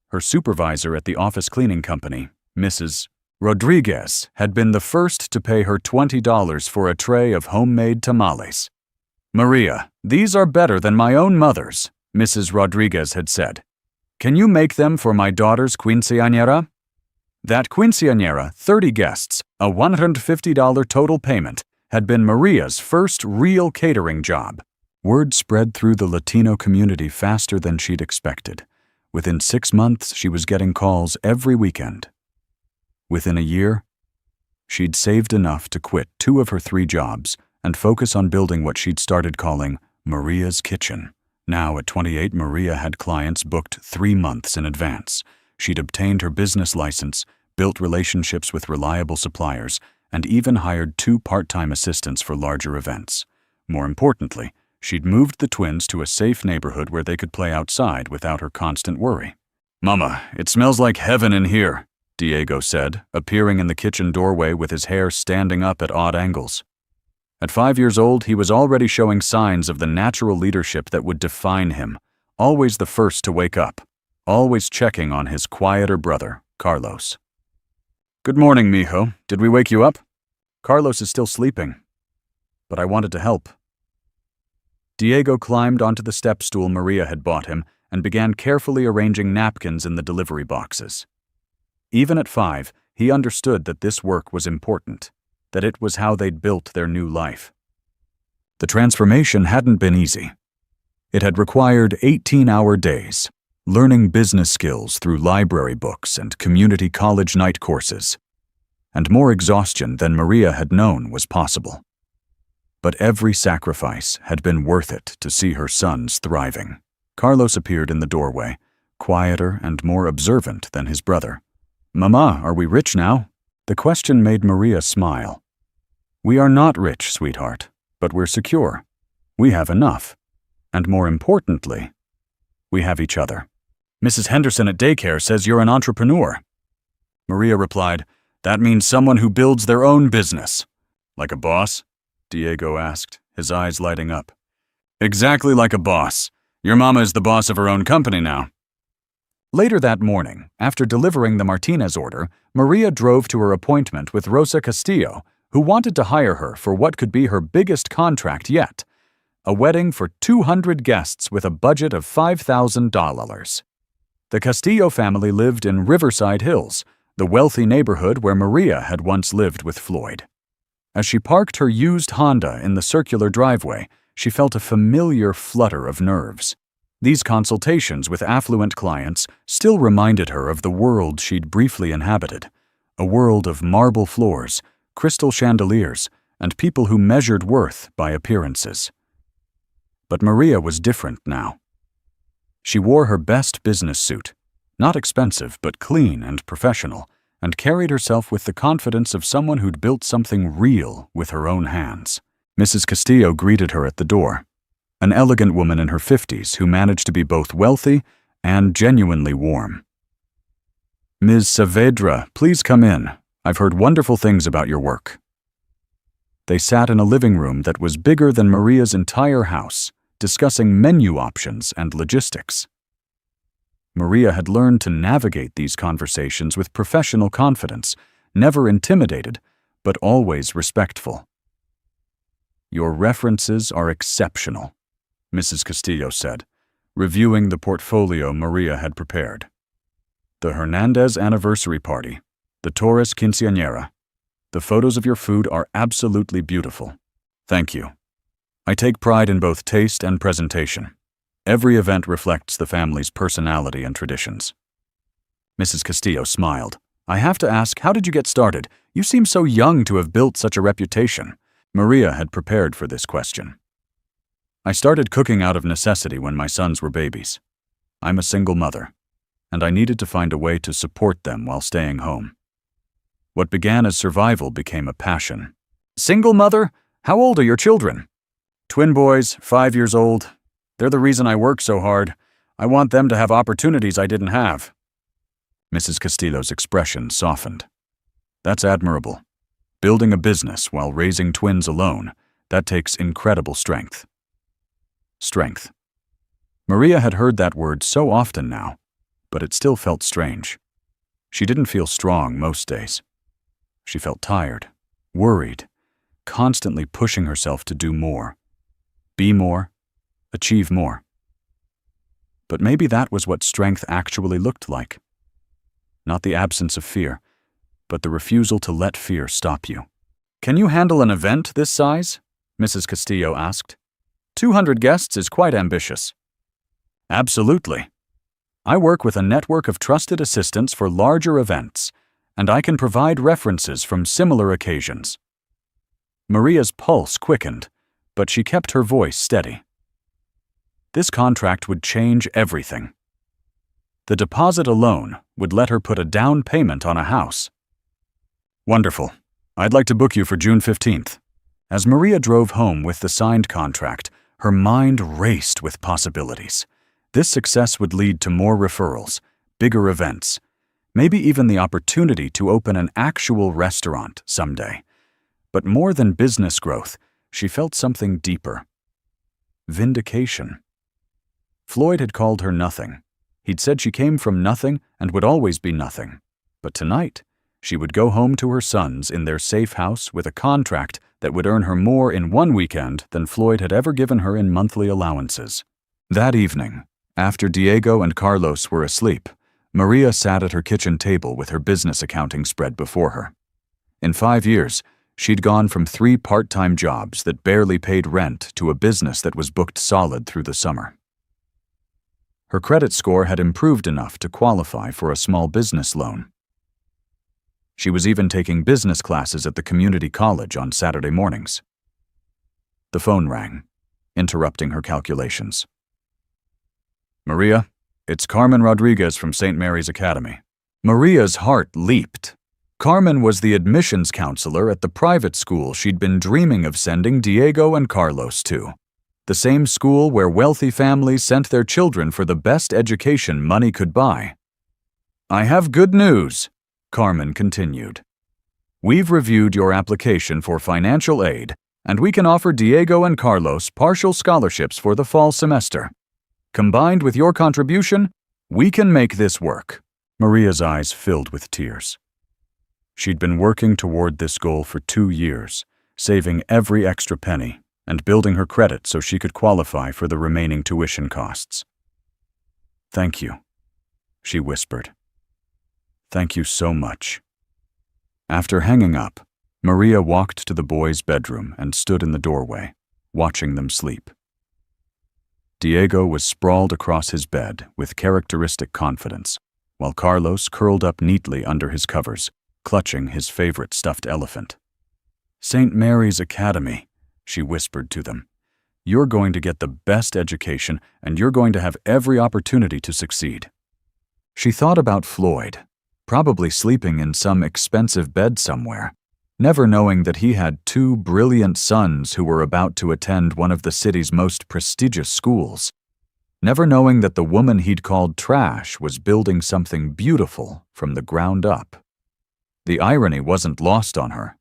Her supervisor at the office cleaning company, Mrs. Rodriguez, had been the first to pay her $20 for a tray of homemade tamales. "Maria, these are better than my own mother's," Mrs. Rodriguez had said. "Can you make them for my daughter's quinceañera?" That quinceañera, 30 guests, a $150 total payment, had been Maria's first real catering job. Word spread through the Latino community faster than she'd expected. Within 6 months, she was getting calls every weekend. Within a year, she'd saved enough to quit 2 of her 3 jobs and focus on building what she'd started calling Maria's Kitchen. Now, at 28, Maria had clients booked 3 months in advance. She'd obtained her business license, built relationships with reliable suppliers, and even hired 2 part-time assistants for larger events. More importantly, she'd moved the twins to a safe neighborhood where they could play outside without her constant worry. "Mama, it smells like heaven in here," Diego said, appearing in the kitchen doorway with his hair standing up at odd angles. At 5 years old, he was already showing signs of the natural leadership that would define him, always the first to wake up, always checking on his quieter brother, Carlos. "Good morning, mijo. Did we wake you up?" "Carlos is still sleeping, but I wanted to help." Diego climbed onto the step stool Maria had bought him and began carefully arranging napkins in the delivery boxes. Even at 5, he understood that this work was important, that it was how they'd built their new life. The transformation hadn't been easy. It had required 18-hour days, learning business skills through library books and community college night courses, and more exhaustion than Maria had known was possible. But every sacrifice had been worth it to see her sons thriving. Carlos appeared in the doorway, quieter and more observant than his brother. "Mama, are we rich now?" The question made Maria smile. "We are not rich, sweetheart, but we're secure. We have enough. And more importantly, we have each other." "Mrs. Henderson at daycare says you're an entrepreneur." Maria replied, "That means someone who builds their own business." "Like a boss?" Diego asked, his eyes lighting up. "Exactly like a boss. Your mama is the boss of her own company now." Later that morning, after delivering the Martinez order, Maria drove to her appointment with Rosa Castillo, who wanted to hire her for what could be her biggest contract yet, a wedding for 200 guests with a budget of $5,000. The Castillo family lived in Riverside Hills, the wealthy neighborhood where Maria had once lived with Floyd. As she parked her used Honda in the circular driveway, she felt a familiar flutter of nerves. These consultations with affluent clients still reminded her of the world she'd briefly inhabited, a world of marble floors, crystal chandeliers, and people who measured worth by appearances. But Maria was different now. She wore her best business suit, not expensive but clean and professional, and carried herself with the confidence of someone who'd built something real with her own hands. Mrs. Castillo greeted her at the door, an elegant woman in her 50s who managed to be both wealthy and genuinely warm. "Ms. Saavedra, please come in. I've heard wonderful things about your work." They sat in a living room that was bigger than Maria's entire house, discussing menu options and logistics. Maria had learned to navigate these conversations with professional confidence, never intimidated, but always respectful. "Your references are exceptional," Mrs. Castillo said, reviewing the portfolio Maria had prepared. "The Hernandez anniversary party, the Torres quinceañera. The photos of your food are absolutely beautiful. Thank you. I take pride in both taste and presentation. Every event reflects the family's personality and traditions." Mrs. Castillo smiled. "I have to ask, how did you get started? You seem so young to have built such a reputation." Maria had prepared for this question. "I started cooking out of necessity when my sons were babies. I'm a single mother, and I needed to find a way to support them while staying home. What began as survival became a passion." "Single mother? How old are your children?" "Twin boys, 5 years old. They're the reason I work so hard. I want them to have opportunities I didn't have." Mrs. Castillo's expression softened. "That's admirable. Building a business while raising twins alone, that takes incredible strength." Strength. Maria had heard that word so often now, but it still felt strange. She didn't feel strong most days. She felt tired, worried, constantly pushing herself to do more, be more, achieve more. But maybe that was what strength actually looked like. Not the absence of fear, but the refusal to let fear stop you. "Can you handle an event this size?" Mrs. Castillo asked. 200 guests is quite ambitious." "Absolutely. I work with a network of trusted assistants for larger events, and I can provide references from similar occasions." Maria's pulse quickened, but she kept her voice steady. This contract would change everything. The deposit alone would let her put a down payment on a house. "Wonderful. I'd like to book you for June 15th. As Maria drove home with the signed contract, her mind raced with possibilities. This success would lead to more referrals, bigger events, maybe even the opportunity to open an actual restaurant someday. But more than business growth, she felt something deeper. Vindication. Floyd had called her nothing. He'd said she came from nothing and would always be nothing. But tonight, she would go home to her sons in their safe house with a contract that would earn her more in one weekend than Floyd had ever given her in monthly allowances. That evening, after Diego and Carlos were asleep, Maria sat at her kitchen table with her business accounting spread before her. In 5 years, she'd gone from 3 part-time jobs that barely paid rent to a business that was booked solid through the summer. Her credit score had improved enough to qualify for a small business loan. She was even taking business classes at the community college on Saturday mornings. The phone rang, interrupting her calculations. "Maria, it's Carmen Rodriguez from St. Mary's Academy." Maria's heart leaped. Carmen was the admissions counselor at the private school she'd been dreaming of sending Diego and Carlos to. The same school where wealthy families sent their children for the best education money could buy. "I have good news," Carmen continued. "We've reviewed your application for financial aid, and we can offer Diego and Carlos partial scholarships for the fall semester. Combined with your contribution, we can make this work." Maria's eyes filled with tears. She'd been working toward this goal for 2 years, saving every extra penny and building her credit so she could qualify for the remaining tuition costs. "Thank you," she whispered. "Thank you so much." After hanging up, Maria walked to the boys' bedroom and stood in the doorway, watching them sleep. Diego was sprawled across his bed with characteristic confidence, while Carlos curled up neatly under his covers, clutching his favorite stuffed elephant. "St. Mary's Academy," she whispered to them. "You're going to get the best education, and you're going to have every opportunity to succeed." She thought about Floyd, probably sleeping in some expensive bed somewhere, never knowing that he had 2 brilliant sons who were about to attend one of the city's most prestigious schools, never knowing that the woman he'd called trash was building something beautiful from the ground up. The irony wasn't lost on her.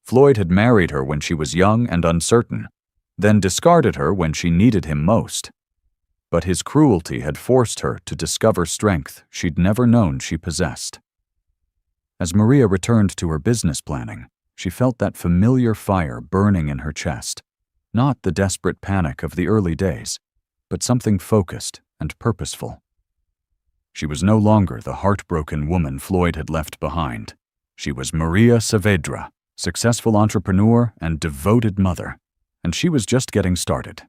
Floyd had married her when she was young and uncertain, then discarded her when she needed him most. But his cruelty had forced her to discover strength she'd never known she possessed. As Maria returned to her business planning, she felt that familiar fire burning in her chest, not the desperate panic of the early days, but something focused and purposeful. She was no longer the heartbroken woman Floyd had left behind. She was Maria Saavedra, successful entrepreneur and devoted mother, and she was just getting started.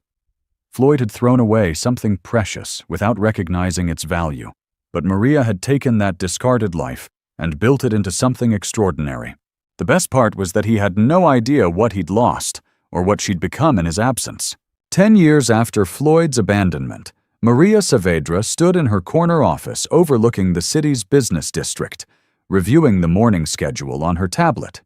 Floyd had thrown away something precious without recognizing its value, but Maria had taken that discarded life and built it into something extraordinary. The best part was that he had no idea what he'd lost or what she'd become in his absence. 10 years after Floyd's abandonment, Maria Saavedra stood in her corner office overlooking the city's business district, reviewing the morning schedule on her tablet.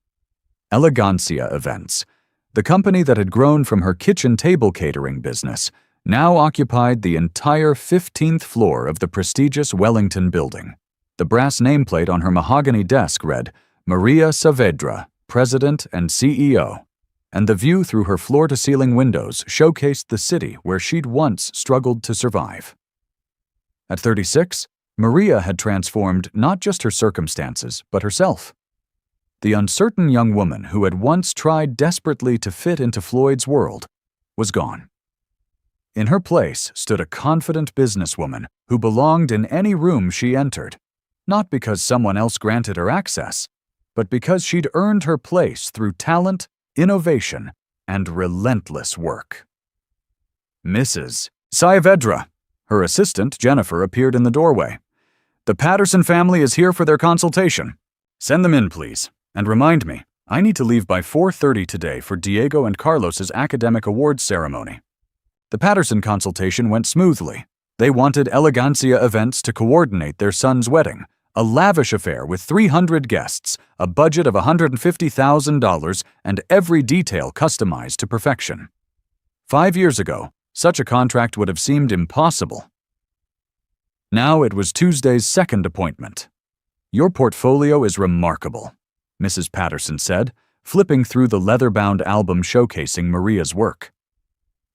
Elegancia Events, the company that had grown from her kitchen table catering business, now occupied the entire 15th floor of the prestigious Wellington building. The brass nameplate on her mahogany desk read, Maria Saavedra, President and CEO, and the view through her floor-to-ceiling windows showcased the city where she'd once struggled to survive. At 36, Maria had transformed not just her circumstances, but herself. The uncertain young woman who had once tried desperately to fit into Floyd's world was gone. In her place stood a confident businesswoman who belonged in any room she entered, not because someone else granted her access, but because she'd earned her place through talent, innovation, and relentless work. Mrs. Saavedra. Her assistant, Jennifer, appeared in the doorway. The Patterson family is here for their consultation. Send them in, please. And remind me, I need to leave by 4:30 today for Diego and Carlos's academic awards ceremony. The Patterson consultation went smoothly. They wanted Elegancia Events to coordinate their son's wedding, a lavish affair with 300 guests, a budget of $150,000, and every detail customized to perfection. 5 years ago, such a contract would have seemed impossible. Now it was Tuesday's second appointment. Your portfolio is remarkable, Mrs. Patterson said, flipping through the leather-bound album showcasing Maria's work.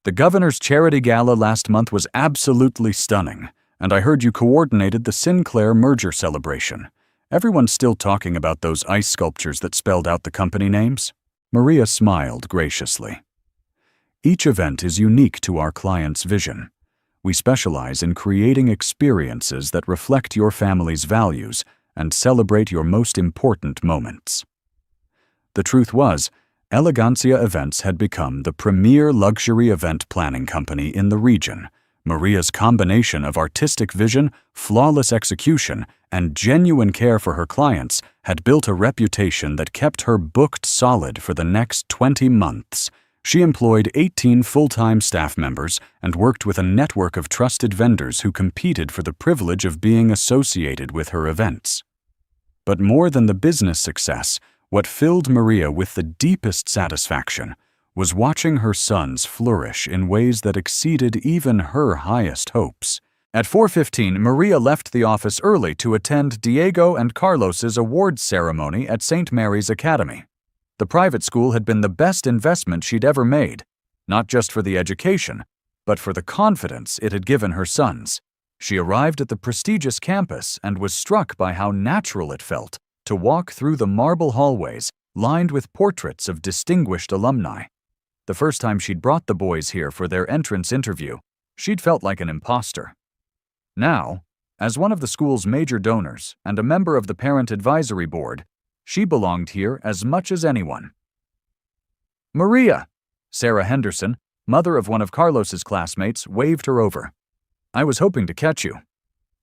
The governor's charity gala last month was absolutely stunning, and I heard you coordinated the Sinclair merger celebration. Everyone's still talking about those ice sculptures that spelled out the company names. Maria smiled graciously. Each event is unique to our client's vision. We specialize in creating experiences that reflect your family's values and celebrate your most important moments. The truth was, Elegancia Events had become the premier luxury event planning company in the region. Maria's combination of artistic vision, flawless execution, and genuine care for her clients had built a reputation that kept her booked solid for the next 20 months. She employed 18 full-time staff members and worked with a network of trusted vendors who competed for the privilege of being associated with her events. But more than the business success, what filled Maria with the deepest satisfaction was watching her sons flourish in ways that exceeded even her highest hopes. At 4:15, Maria left the office early to attend Diego and Carlos's awards ceremony at St. Mary's Academy. The private school had been the best investment she'd ever made, not just for the education, but for the confidence it had given her sons. She arrived at the prestigious campus and was struck by how natural it felt to walk through the marble hallways lined with portraits of distinguished alumni. The first time she'd brought the boys here for their entrance interview, she'd felt like an imposter. Now, as one of the school's major donors and a member of the parent advisory board, she belonged here as much as anyone. Maria, Sarah Henderson, mother of one of Carlos's classmates, waved her over. I was hoping to catch you.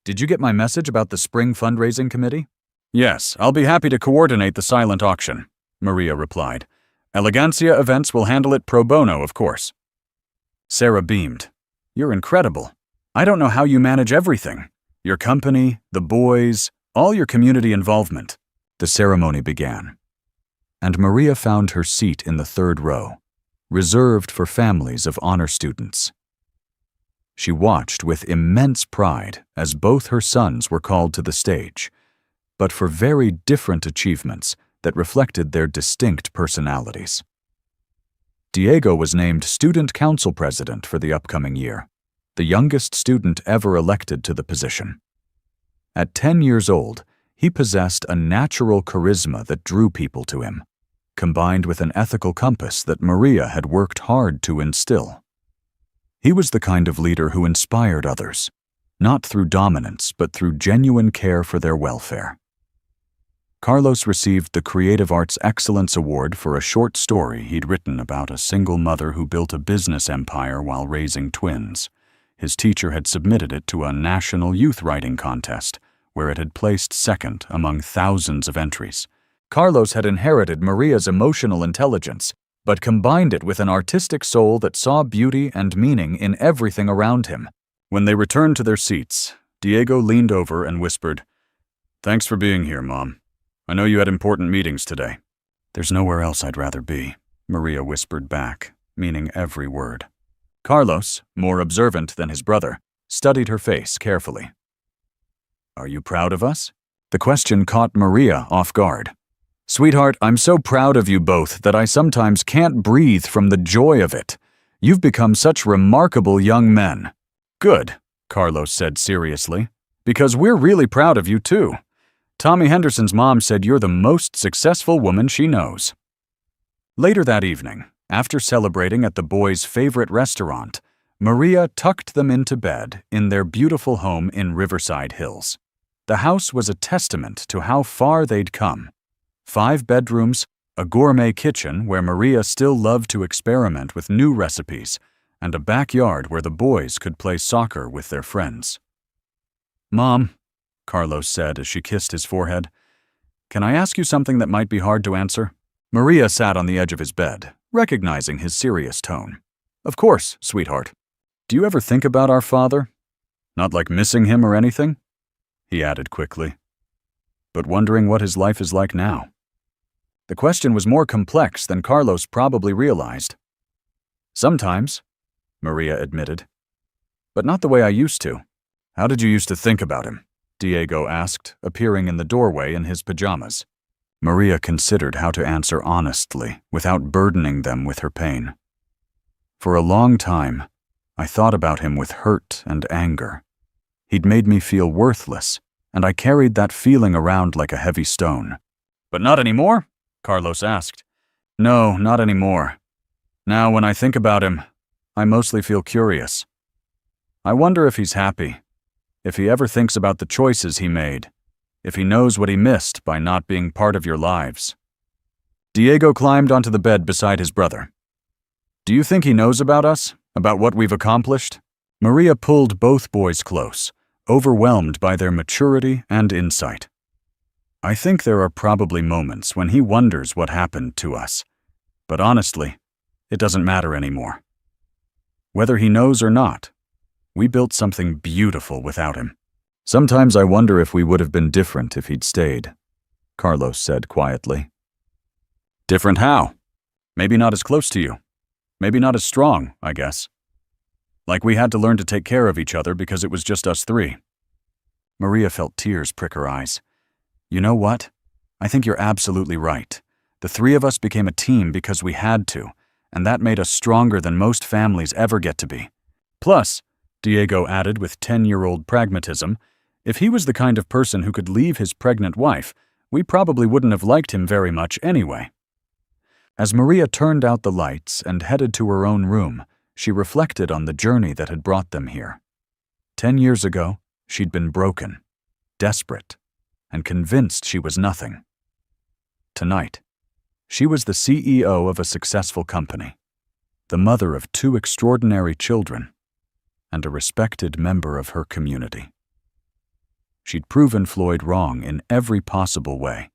Did you get my message about the spring fundraising committee? Yes, I'll be happy to coordinate the silent auction, Maria replied. Elegancia Events will handle it pro bono, of course. Sarah beamed. You're incredible. I don't know how you manage everything. Your company, the boys, all your community involvement. The ceremony began, and Maria found her seat in the third row, reserved for families of honor students. She watched with immense pride as both her sons were called to the stage, but for very different achievements, that reflected their distinct personalities. Diego was named student council president for the upcoming year, the youngest student ever elected to the position. At 10 years old, he possessed a natural charisma that drew people to him, combined with an ethical compass that Maria had worked hard to instill. He was the kind of leader who inspired others, not through dominance but through genuine care for their welfare. Carlos received the Creative Arts Excellence Award for a short story he'd written about a single mother who built a business empire while raising twins. His teacher had submitted it to a national youth writing contest, where it had placed second among thousands of entries. Carlos had inherited Maria's emotional intelligence, but combined it with an artistic soul that saw beauty and meaning in everything around him. When they returned to their seats, Diego leaned over and whispered, "Thanks for being here, Mom. I know you had important meetings today." "There's nowhere else I'd rather be," Maria whispered back, meaning every word. Carlos, more observant than his brother, studied her face carefully. "Are you proud of us?" The question caught Maria off guard. "Sweetheart, I'm so proud of you both that I sometimes can't breathe from the joy of it. You've become such remarkable young men." "Good," Carlos said seriously, "because we're really proud of you too. Tommy Henderson's mom said you're the most successful woman she knows." Later that evening, after celebrating at the boys' favorite restaurant, Maria tucked them into bed in their beautiful home in Riverside Hills. The house was a testament to how far they'd come. 5 bedrooms, a gourmet kitchen where Maria still loved to experiment with new recipes, and a backyard where the boys could play soccer with their friends. "Mom," Carlos said as she kissed his forehead, "can I ask you something that might be hard to answer?" Maria sat on the edge of his bed, recognizing his serious tone. "Of course, sweetheart. Do you ever think about our father? Not like missing him or anything?" he added quickly. "But wondering what his life is like now." The question was more complex than Carlos probably realized. "Sometimes," Maria admitted, "but not the way I used to." "How did you used to think about him?" Diego asked, appearing in the doorway in his pajamas. Maria considered how to answer honestly, without burdening them with her pain. "For a long time, I thought about him with hurt and anger. He'd made me feel worthless, and I carried that feeling around like a heavy stone." "But not anymore?" Carlos asked. "No, not anymore. Now, when I think about him, I mostly feel curious. I wonder if he's happy, if he ever thinks about the choices he made, if he knows what he missed by not being part of your lives." Diego climbed onto the bed beside his brother. "Do you think he knows about us, about what we've accomplished?" Maria pulled both boys close, overwhelmed by their maturity and insight. "I think there are probably moments when he wonders what happened to us, but honestly, it doesn't matter anymore. Whether he knows or not, we built something beautiful without him. Sometimes I wonder if we would have been different if he'd stayed," Carlos said quietly. "Different how? Maybe not as close to you. Maybe not as strong, I guess. Like we had to learn to take care of each other because it was just us 3. Maria felt tears prick her eyes. "You know what? I think you're absolutely right. The 3 of us became a team because we had to, and that made us stronger than most families ever get to be. Plus," Diego added with 10-year-old pragmatism, "if he was the kind of person who could leave his pregnant wife, we probably wouldn't have liked him very much anyway." As Maria turned out the lights and headed to her own room, she reflected on the journey that had brought them here. 10 years ago, she'd been broken, desperate, and convinced she was nothing. Tonight, she was the CEO of a successful company, the mother of 2 extraordinary children, and a respected member of her community. She'd proven Floyd wrong in every possible way.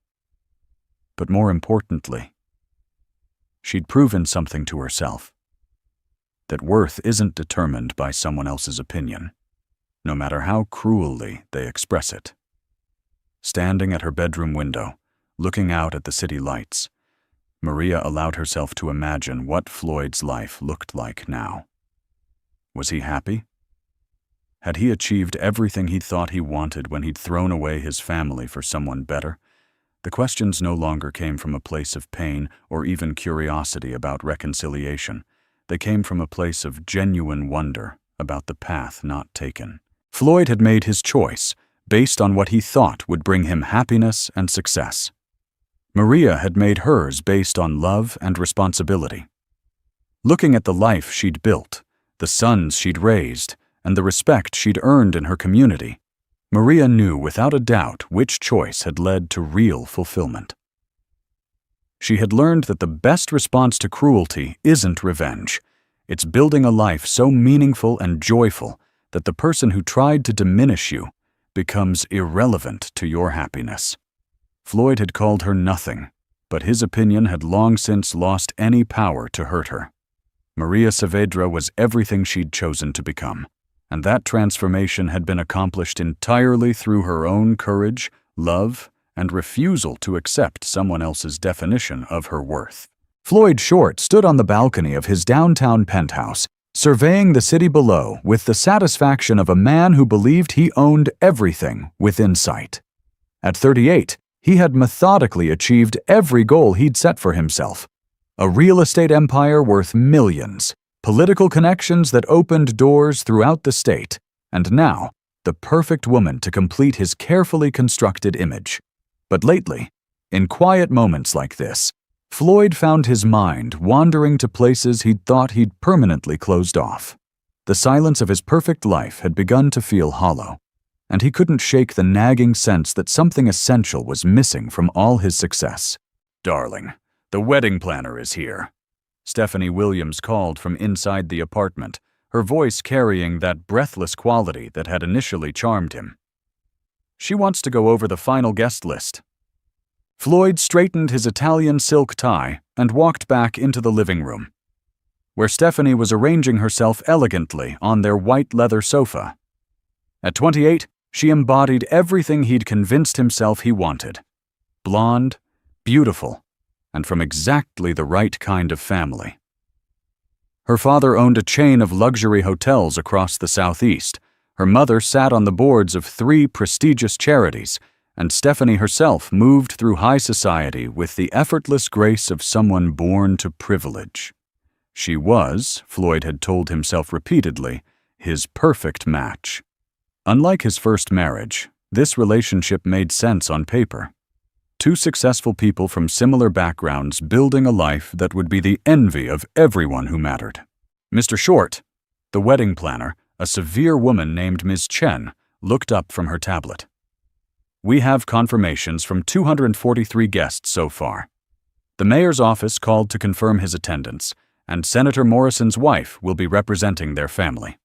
But more importantly, she'd proven something to herself. That worth isn't determined by someone else's opinion, no matter how cruelly they express it. Standing at her bedroom window, looking out at the city lights, Maria allowed herself to imagine what Floyd's life looked like now. Was he happy? Had he achieved everything he thought he wanted when he'd thrown away his family for someone better? The questions no longer came from a place of pain or even curiosity about reconciliation. They came from a place of genuine wonder about the path not taken. Floyd had made his choice based on what he thought would bring him happiness and success. Maria had made hers based on love and responsibility. Looking at the life she'd built, the sons she'd raised, and the respect she'd earned in her community, Maria knew without a doubt which choice had led to real fulfillment. She had learned that the best response to cruelty isn't revenge. It's building a life so meaningful and joyful that the person who tried to diminish you becomes irrelevant to your happiness. Floyd had called her nothing, but his opinion had long since lost any power to hurt her. Maria Saavedra was everything she'd chosen to become, and that transformation had been accomplished entirely through her own courage, love, and refusal to accept someone else's definition of her worth. Floyd Short stood on the balcony of his downtown penthouse, surveying the city below with the satisfaction of a man who believed he owned everything within sight. At 38, he had methodically achieved every goal he'd set for himself. A real estate empire worth millions, political connections that opened doors throughout the state, and now, the perfect woman to complete his carefully constructed image. But lately, in quiet moments like this, Floyd found his mind wandering to places he'd thought he'd permanently closed off. The silence of his perfect life had begun to feel hollow, and he couldn't shake the nagging sense that something essential was missing from all his success. "Darling, the wedding planner is here," Stephanie Williams called from inside the apartment, her voice carrying that breathless quality that had initially charmed him. "She wants to go over the final guest list." Floyd straightened his Italian silk tie and walked back into the living room, where Stephanie was arranging herself elegantly on their white leather sofa. At 28, she embodied everything he'd convinced himself he wanted. Blonde, beautiful, and from exactly the right kind of family. Her father owned a chain of luxury hotels across the Southeast. Her mother sat on the boards of 3 prestigious charities, and Stephanie herself moved through high society with the effortless grace of someone born to privilege. She was, Floyd had told himself repeatedly, his perfect match. Unlike his first marriage, this relationship made sense on paper. 2 successful people from similar backgrounds building a life that would be the envy of everyone who mattered. Mr. Short, the wedding planner, a severe woman named Ms. Chen, looked up from her tablet. "We have confirmations from 243 guests so far. The mayor's office called to confirm his attendance, and Senator Morrison's wife will be representing their family."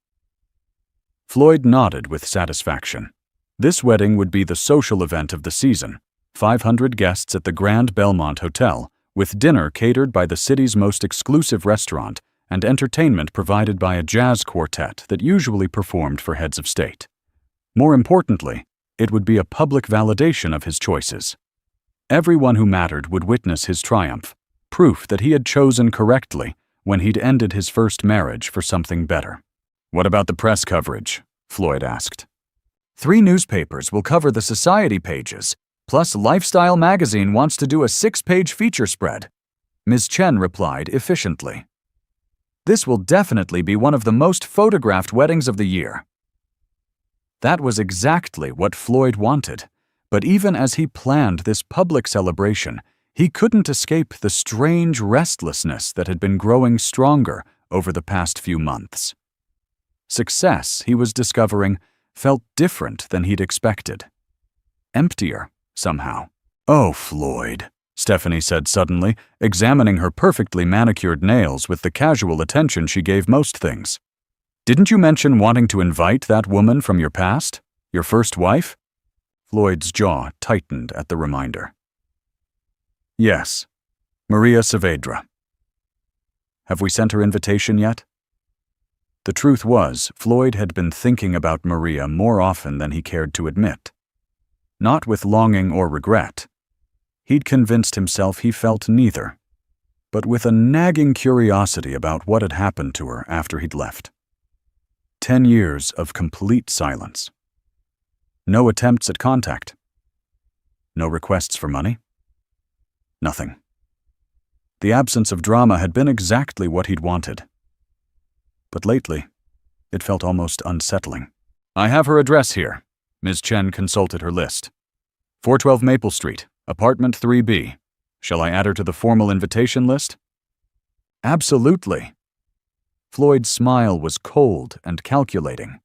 Floyd nodded with satisfaction. This wedding would be the social event of the season, 500 guests at the Grand Belmont Hotel, with dinner catered by the city's most exclusive restaurant and entertainment provided by a jazz quartet that usually performed for heads of state. More importantly, it would be a public validation of his choices. Everyone who mattered would witness his triumph, proof that he had chosen correctly when he'd ended his first marriage for something better. "What about the press coverage?" Floyd asked. 3 newspapers will cover the society pages, plus Lifestyle magazine wants to do a 6-page feature spread, Ms. Chen replied efficiently. "This will definitely be one of the most photographed weddings of the year." That was exactly what Floyd wanted, but even as he planned this public celebration, he couldn't escape the strange restlessness that had been growing stronger over the past few months. Success, he was discovering, felt different than he'd expected. Emptier, somehow. "Oh, Floyd," Stephanie said suddenly, examining her perfectly manicured nails with the casual attention she gave most things. "Didn't you mention wanting to invite that woman from your past? Your first wife?" Floyd's jaw tightened at the reminder. "Yes, Maria Saavedra." "Have we sent her invitation yet?" The truth was, Floyd had been thinking about Maria more often than he cared to admit. Not with longing or regret. He'd convinced himself he felt neither, but with a nagging curiosity about what had happened to her after he'd left. 10 years of complete silence. No attempts at contact. No requests for money. Nothing. The absence of drama had been exactly what he'd wanted. But lately, it felt almost unsettling. "I have her address here." Ms. Chen consulted her list. 412 Maple Street, apartment 3B. Shall I add her to the formal invitation list? Absolutely. Floyd's smile was cold and calculating.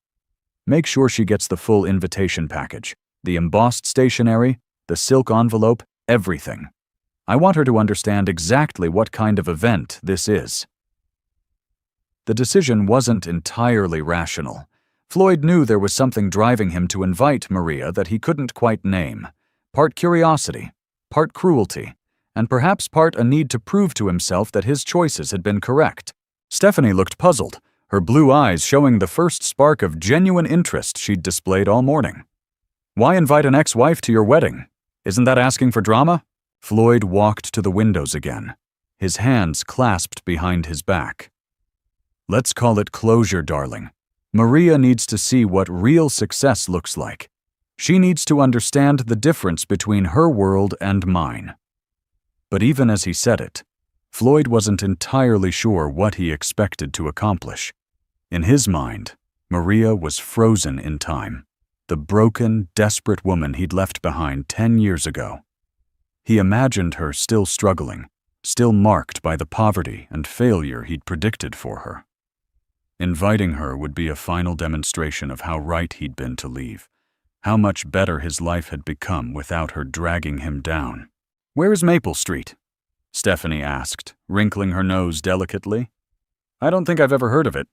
Make sure she gets the full invitation package, the embossed stationery, the silk envelope, everything. I want her to understand exactly what kind of event this is. The decision wasn't entirely rational. Floyd knew there was something driving him to invite Maria that he couldn't quite name. Part curiosity, part cruelty, and perhaps part a need to prove to himself that his choices had been correct. Stephanie looked puzzled, her blue eyes showing the first spark of genuine interest she'd displayed all morning. "Why invite an ex-wife to your wedding? Isn't that asking for drama?" Floyd walked to the windows again, his hands clasped behind his back. "Let's call it closure, darling. Maria needs to see what real success looks like. She needs to understand the difference between her world and mine." But even as he said it, Floyd wasn't entirely sure what he expected to accomplish. In his mind, Maria was frozen in time, the broken, desperate woman he'd left behind 10 years ago. He imagined her still struggling, still marked by the poverty and failure he'd predicted for her. Inviting her would be a final demonstration of how right he'd been to leave, how much better his life had become without her dragging him down. "Where is Maple Street?" Stephanie asked, wrinkling her nose delicately. "I don't think I've ever heard of it."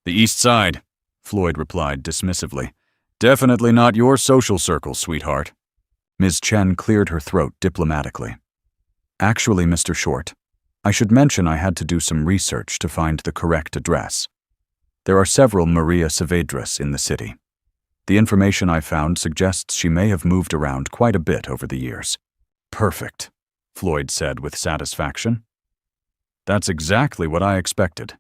"The East Side," Floyd replied dismissively. "Definitely not your social circle, sweetheart." Ms. Chen cleared her throat diplomatically. "Actually, Mr. Short, I should mention I had to do some research to find the correct address. There are several Maria Saavedras in the city. The information I found suggests she may have moved around quite a bit over the years." "Perfect," Floyd said with satisfaction. "That's exactly what I expected."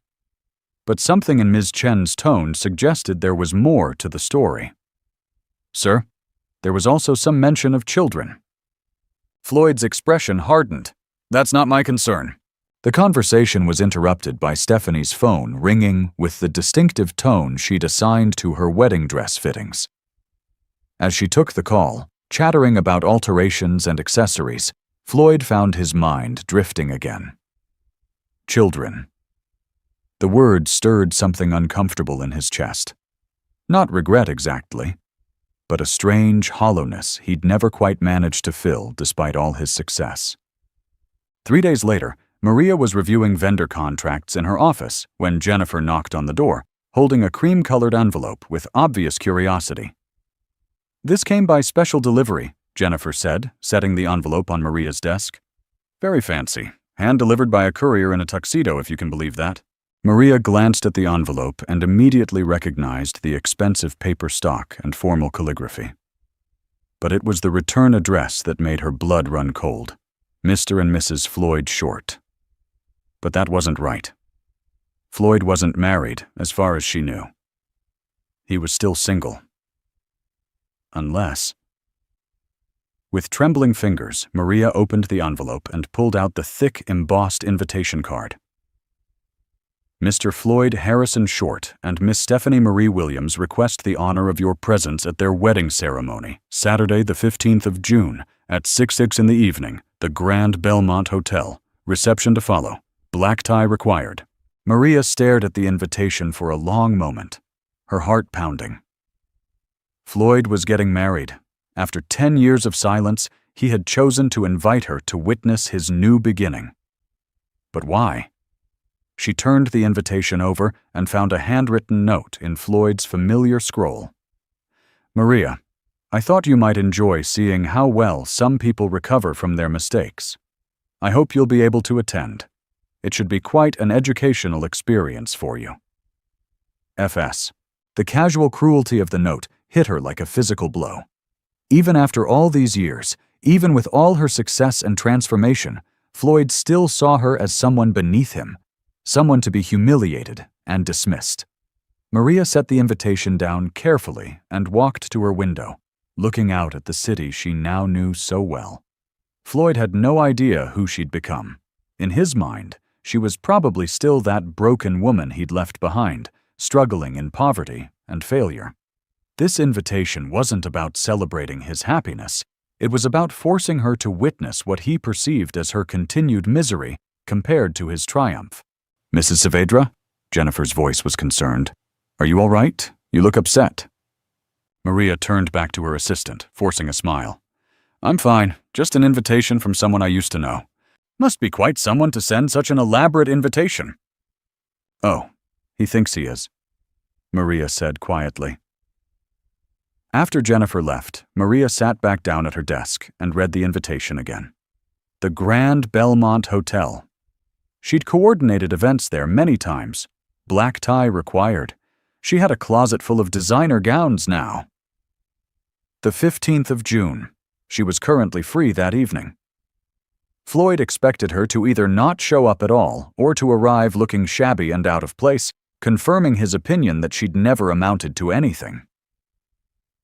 But something in Ms. Chen's tone suggested there was more to the story. "Sir, there was also some mention of children." Floyd's expression hardened. "That's not my concern." The conversation was interrupted by Stephanie's phone ringing with the distinctive tone she'd assigned to her wedding dress fittings. As she took the call, chattering about alterations and accessories, Floyd found his mind drifting again. Children. The word stirred something uncomfortable in his chest. Not regret exactly, but a strange hollowness he'd never quite managed to fill despite all his success. 3 days later, Maria was reviewing vendor contracts in her office when Jennifer knocked on the door, holding a cream-colored envelope with obvious curiosity. "This came by special delivery," Jennifer said, setting the envelope on Maria's desk. "Very fancy. Hand-delivered by a courier in a tuxedo, if you can believe that." Maria glanced at the envelope and immediately recognized the expensive paper stock and formal calligraphy. But it was the return address that made her blood run cold. Mr. and Mrs. Floyd Short. But that wasn't right. Floyd wasn't married, as far as she knew. He was still single. Unless... With trembling fingers, Maria opened the envelope and pulled out the thick, embossed invitation card. "Mr. Floyd Harrison Short and Miss Stephanie Marie Williams request the honor of your presence at their wedding ceremony, Saturday the 15th of June, at 6 in the evening, the Grand Belmont Hotel. Reception to follow. Black tie required." Maria stared at the invitation for a long moment, her heart pounding. Floyd was getting married. After 10 years of silence, he had chosen to invite her to witness his new beginning. But why? She turned the invitation over and found a handwritten note in Floyd's familiar scroll. "Maria, I thought you might enjoy seeing how well some people recover from their mistakes. I hope you'll be able to attend. It should be quite an educational experience for you. FS." The casual cruelty of the note hit her like a physical blow. Even after all these years, even with all her success and transformation, Floyd still saw her as someone beneath him, someone to be humiliated and dismissed. Maria set the invitation down carefully and walked to her window, looking out at the city she now knew so well. Floyd had no idea who she'd become. In his mind, she was probably still that broken woman he'd left behind, struggling in poverty and failure. This invitation wasn't about celebrating his happiness. It was about forcing her to witness what he perceived as her continued misery compared to his triumph. "Mrs. Saavedra?" Jennifer's voice was concerned. "Are you all right? You look upset." Maria turned back to her assistant, forcing a smile. "I'm fine. Just an invitation from someone I used to know. Must be quite someone to send such an elaborate invitation." "Oh, he thinks he is," Maria said quietly. After Jennifer left, Maria sat back down at her desk and read the invitation again. The Grand Belmont Hotel. She'd coordinated events there many times. Black tie required. She had a closet full of designer gowns now. The 15th of June. She was currently free that evening. Floyd expected her to either not show up at all or to arrive looking shabby and out of place, confirming his opinion that she'd never amounted to anything.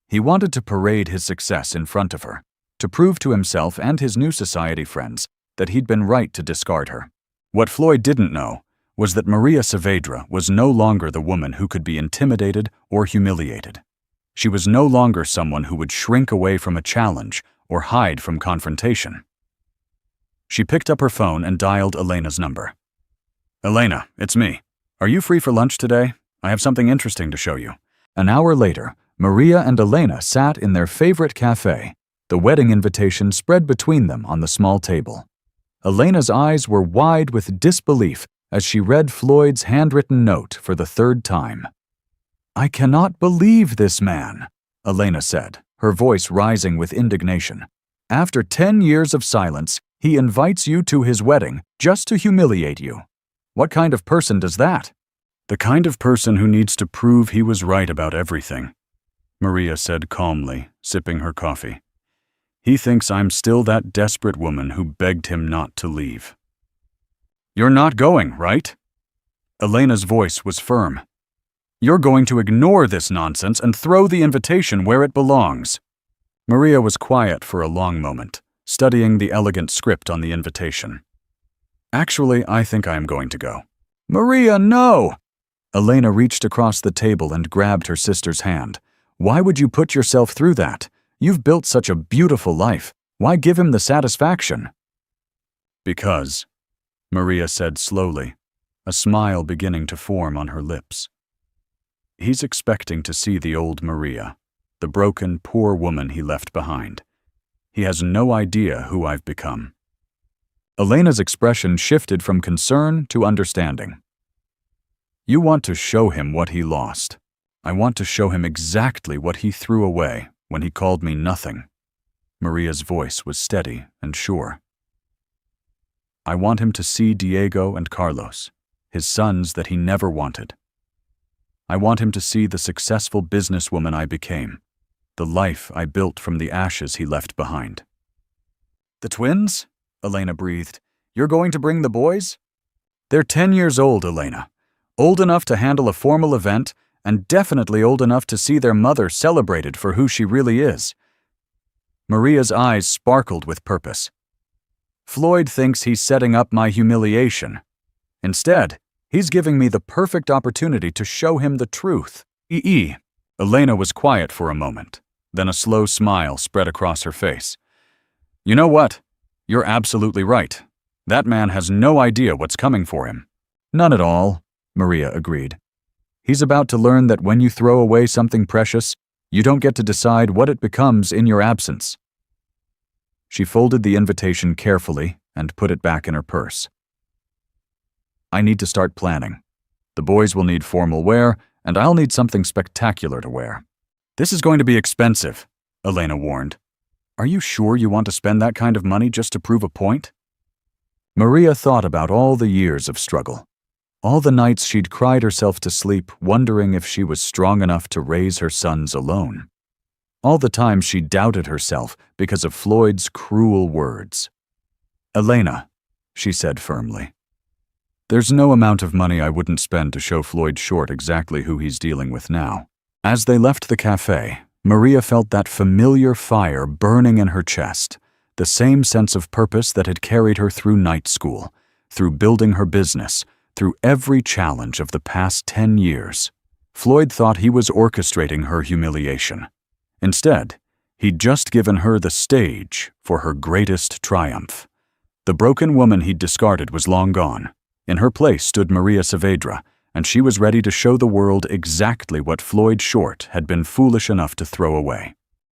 He wanted to parade his success in front of her, to prove to himself and his new society friends that he'd been right to discard her. What Floyd didn't know was that Maria Saavedra was no longer the woman who could be intimidated or humiliated. She was no longer someone who would shrink away from a challenge or hide from confrontation. She picked up her phone and dialed Elena's number. "Elena, it's me. Are you free for lunch today? I have something interesting to show you." An hour later, Maria and Elena sat in their favorite cafe, the wedding invitation spread between them on the small table. Elena's eyes were wide with disbelief as she read Floyd's handwritten note for the third time. "I cannot believe this man," Elena said, her voice rising with indignation. "After 10 years of silence, he invites you to his wedding just to humiliate you. What kind of person does that?" "The kind of person who needs to prove he was right about everything," Maria said calmly, sipping her coffee. "He thinks I'm still that desperate woman who begged him not to leave." "You're not going, right?" Elena's voice was firm. "You're going to ignore this nonsense and throw the invitation where it belongs." Maria was quiet for a long moment, studying the elegant script on the invitation. "Actually, I think I am going to go." "Maria, no!" Elena reached across the table and grabbed her sister's hand. "Why would you put yourself through that? You've built such a beautiful life. Why give him the satisfaction?" "Because," Maria said slowly, a smile beginning to form on her lips. "He's expecting to see the old Maria, the broken, poor woman he left behind. He has no idea who I've become." Elena's expression shifted from concern to understanding. "You want to show him what he lost. I want to show him exactly what he threw away when he called me nothing." Maria's voice was steady and sure. "I want him to see Diego and Carlos, his sons that he never wanted. I want him to see the successful businesswoman I became, the life I built from the ashes he left behind." "The twins?" Elena breathed. "You're going to bring the boys?" "They're 10 years old, Elena. Old enough to handle a formal event, and definitely old enough to see their mother celebrated for who she really is." Maria's eyes sparkled with purpose. "Floyd thinks he's setting up my humiliation. Instead, he's giving me the perfect opportunity to show him the truth." Elena was quiet for a moment, then a slow smile spread across her face. "You know what? You're absolutely right. That man has no idea what's coming for him." "None at all," Maria agreed. "He's about to learn that when you throw away something precious, you don't get to decide what it becomes in your absence." She folded the invitation carefully and put it back in her purse. "I need to start planning. The boys will need formal wear, and I'll need something spectacular to wear." "This is going to be expensive," Elena warned. "Are you sure you want to spend that kind of money just to prove a point?" Maria thought about all the years of struggle. All the nights she'd cried herself to sleep wondering if she was strong enough to raise her sons alone. All the times she doubted herself because of Floyd's cruel words. "Elena," she said firmly, "there's no amount of money I wouldn't spend to show Floyd Short exactly who he's dealing with now." As they left the cafe, Maria felt that familiar fire burning in her chest, the same sense of purpose that had carried her through night school, through building her business, through every challenge of the past 10 years. Floyd thought he was orchestrating her humiliation. Instead, he'd just given her the stage for her greatest triumph. The broken woman he'd discarded was long gone. In her place stood Maria Saavedra, and she was ready to show the world exactly what Floyd Short had been foolish enough to throw away.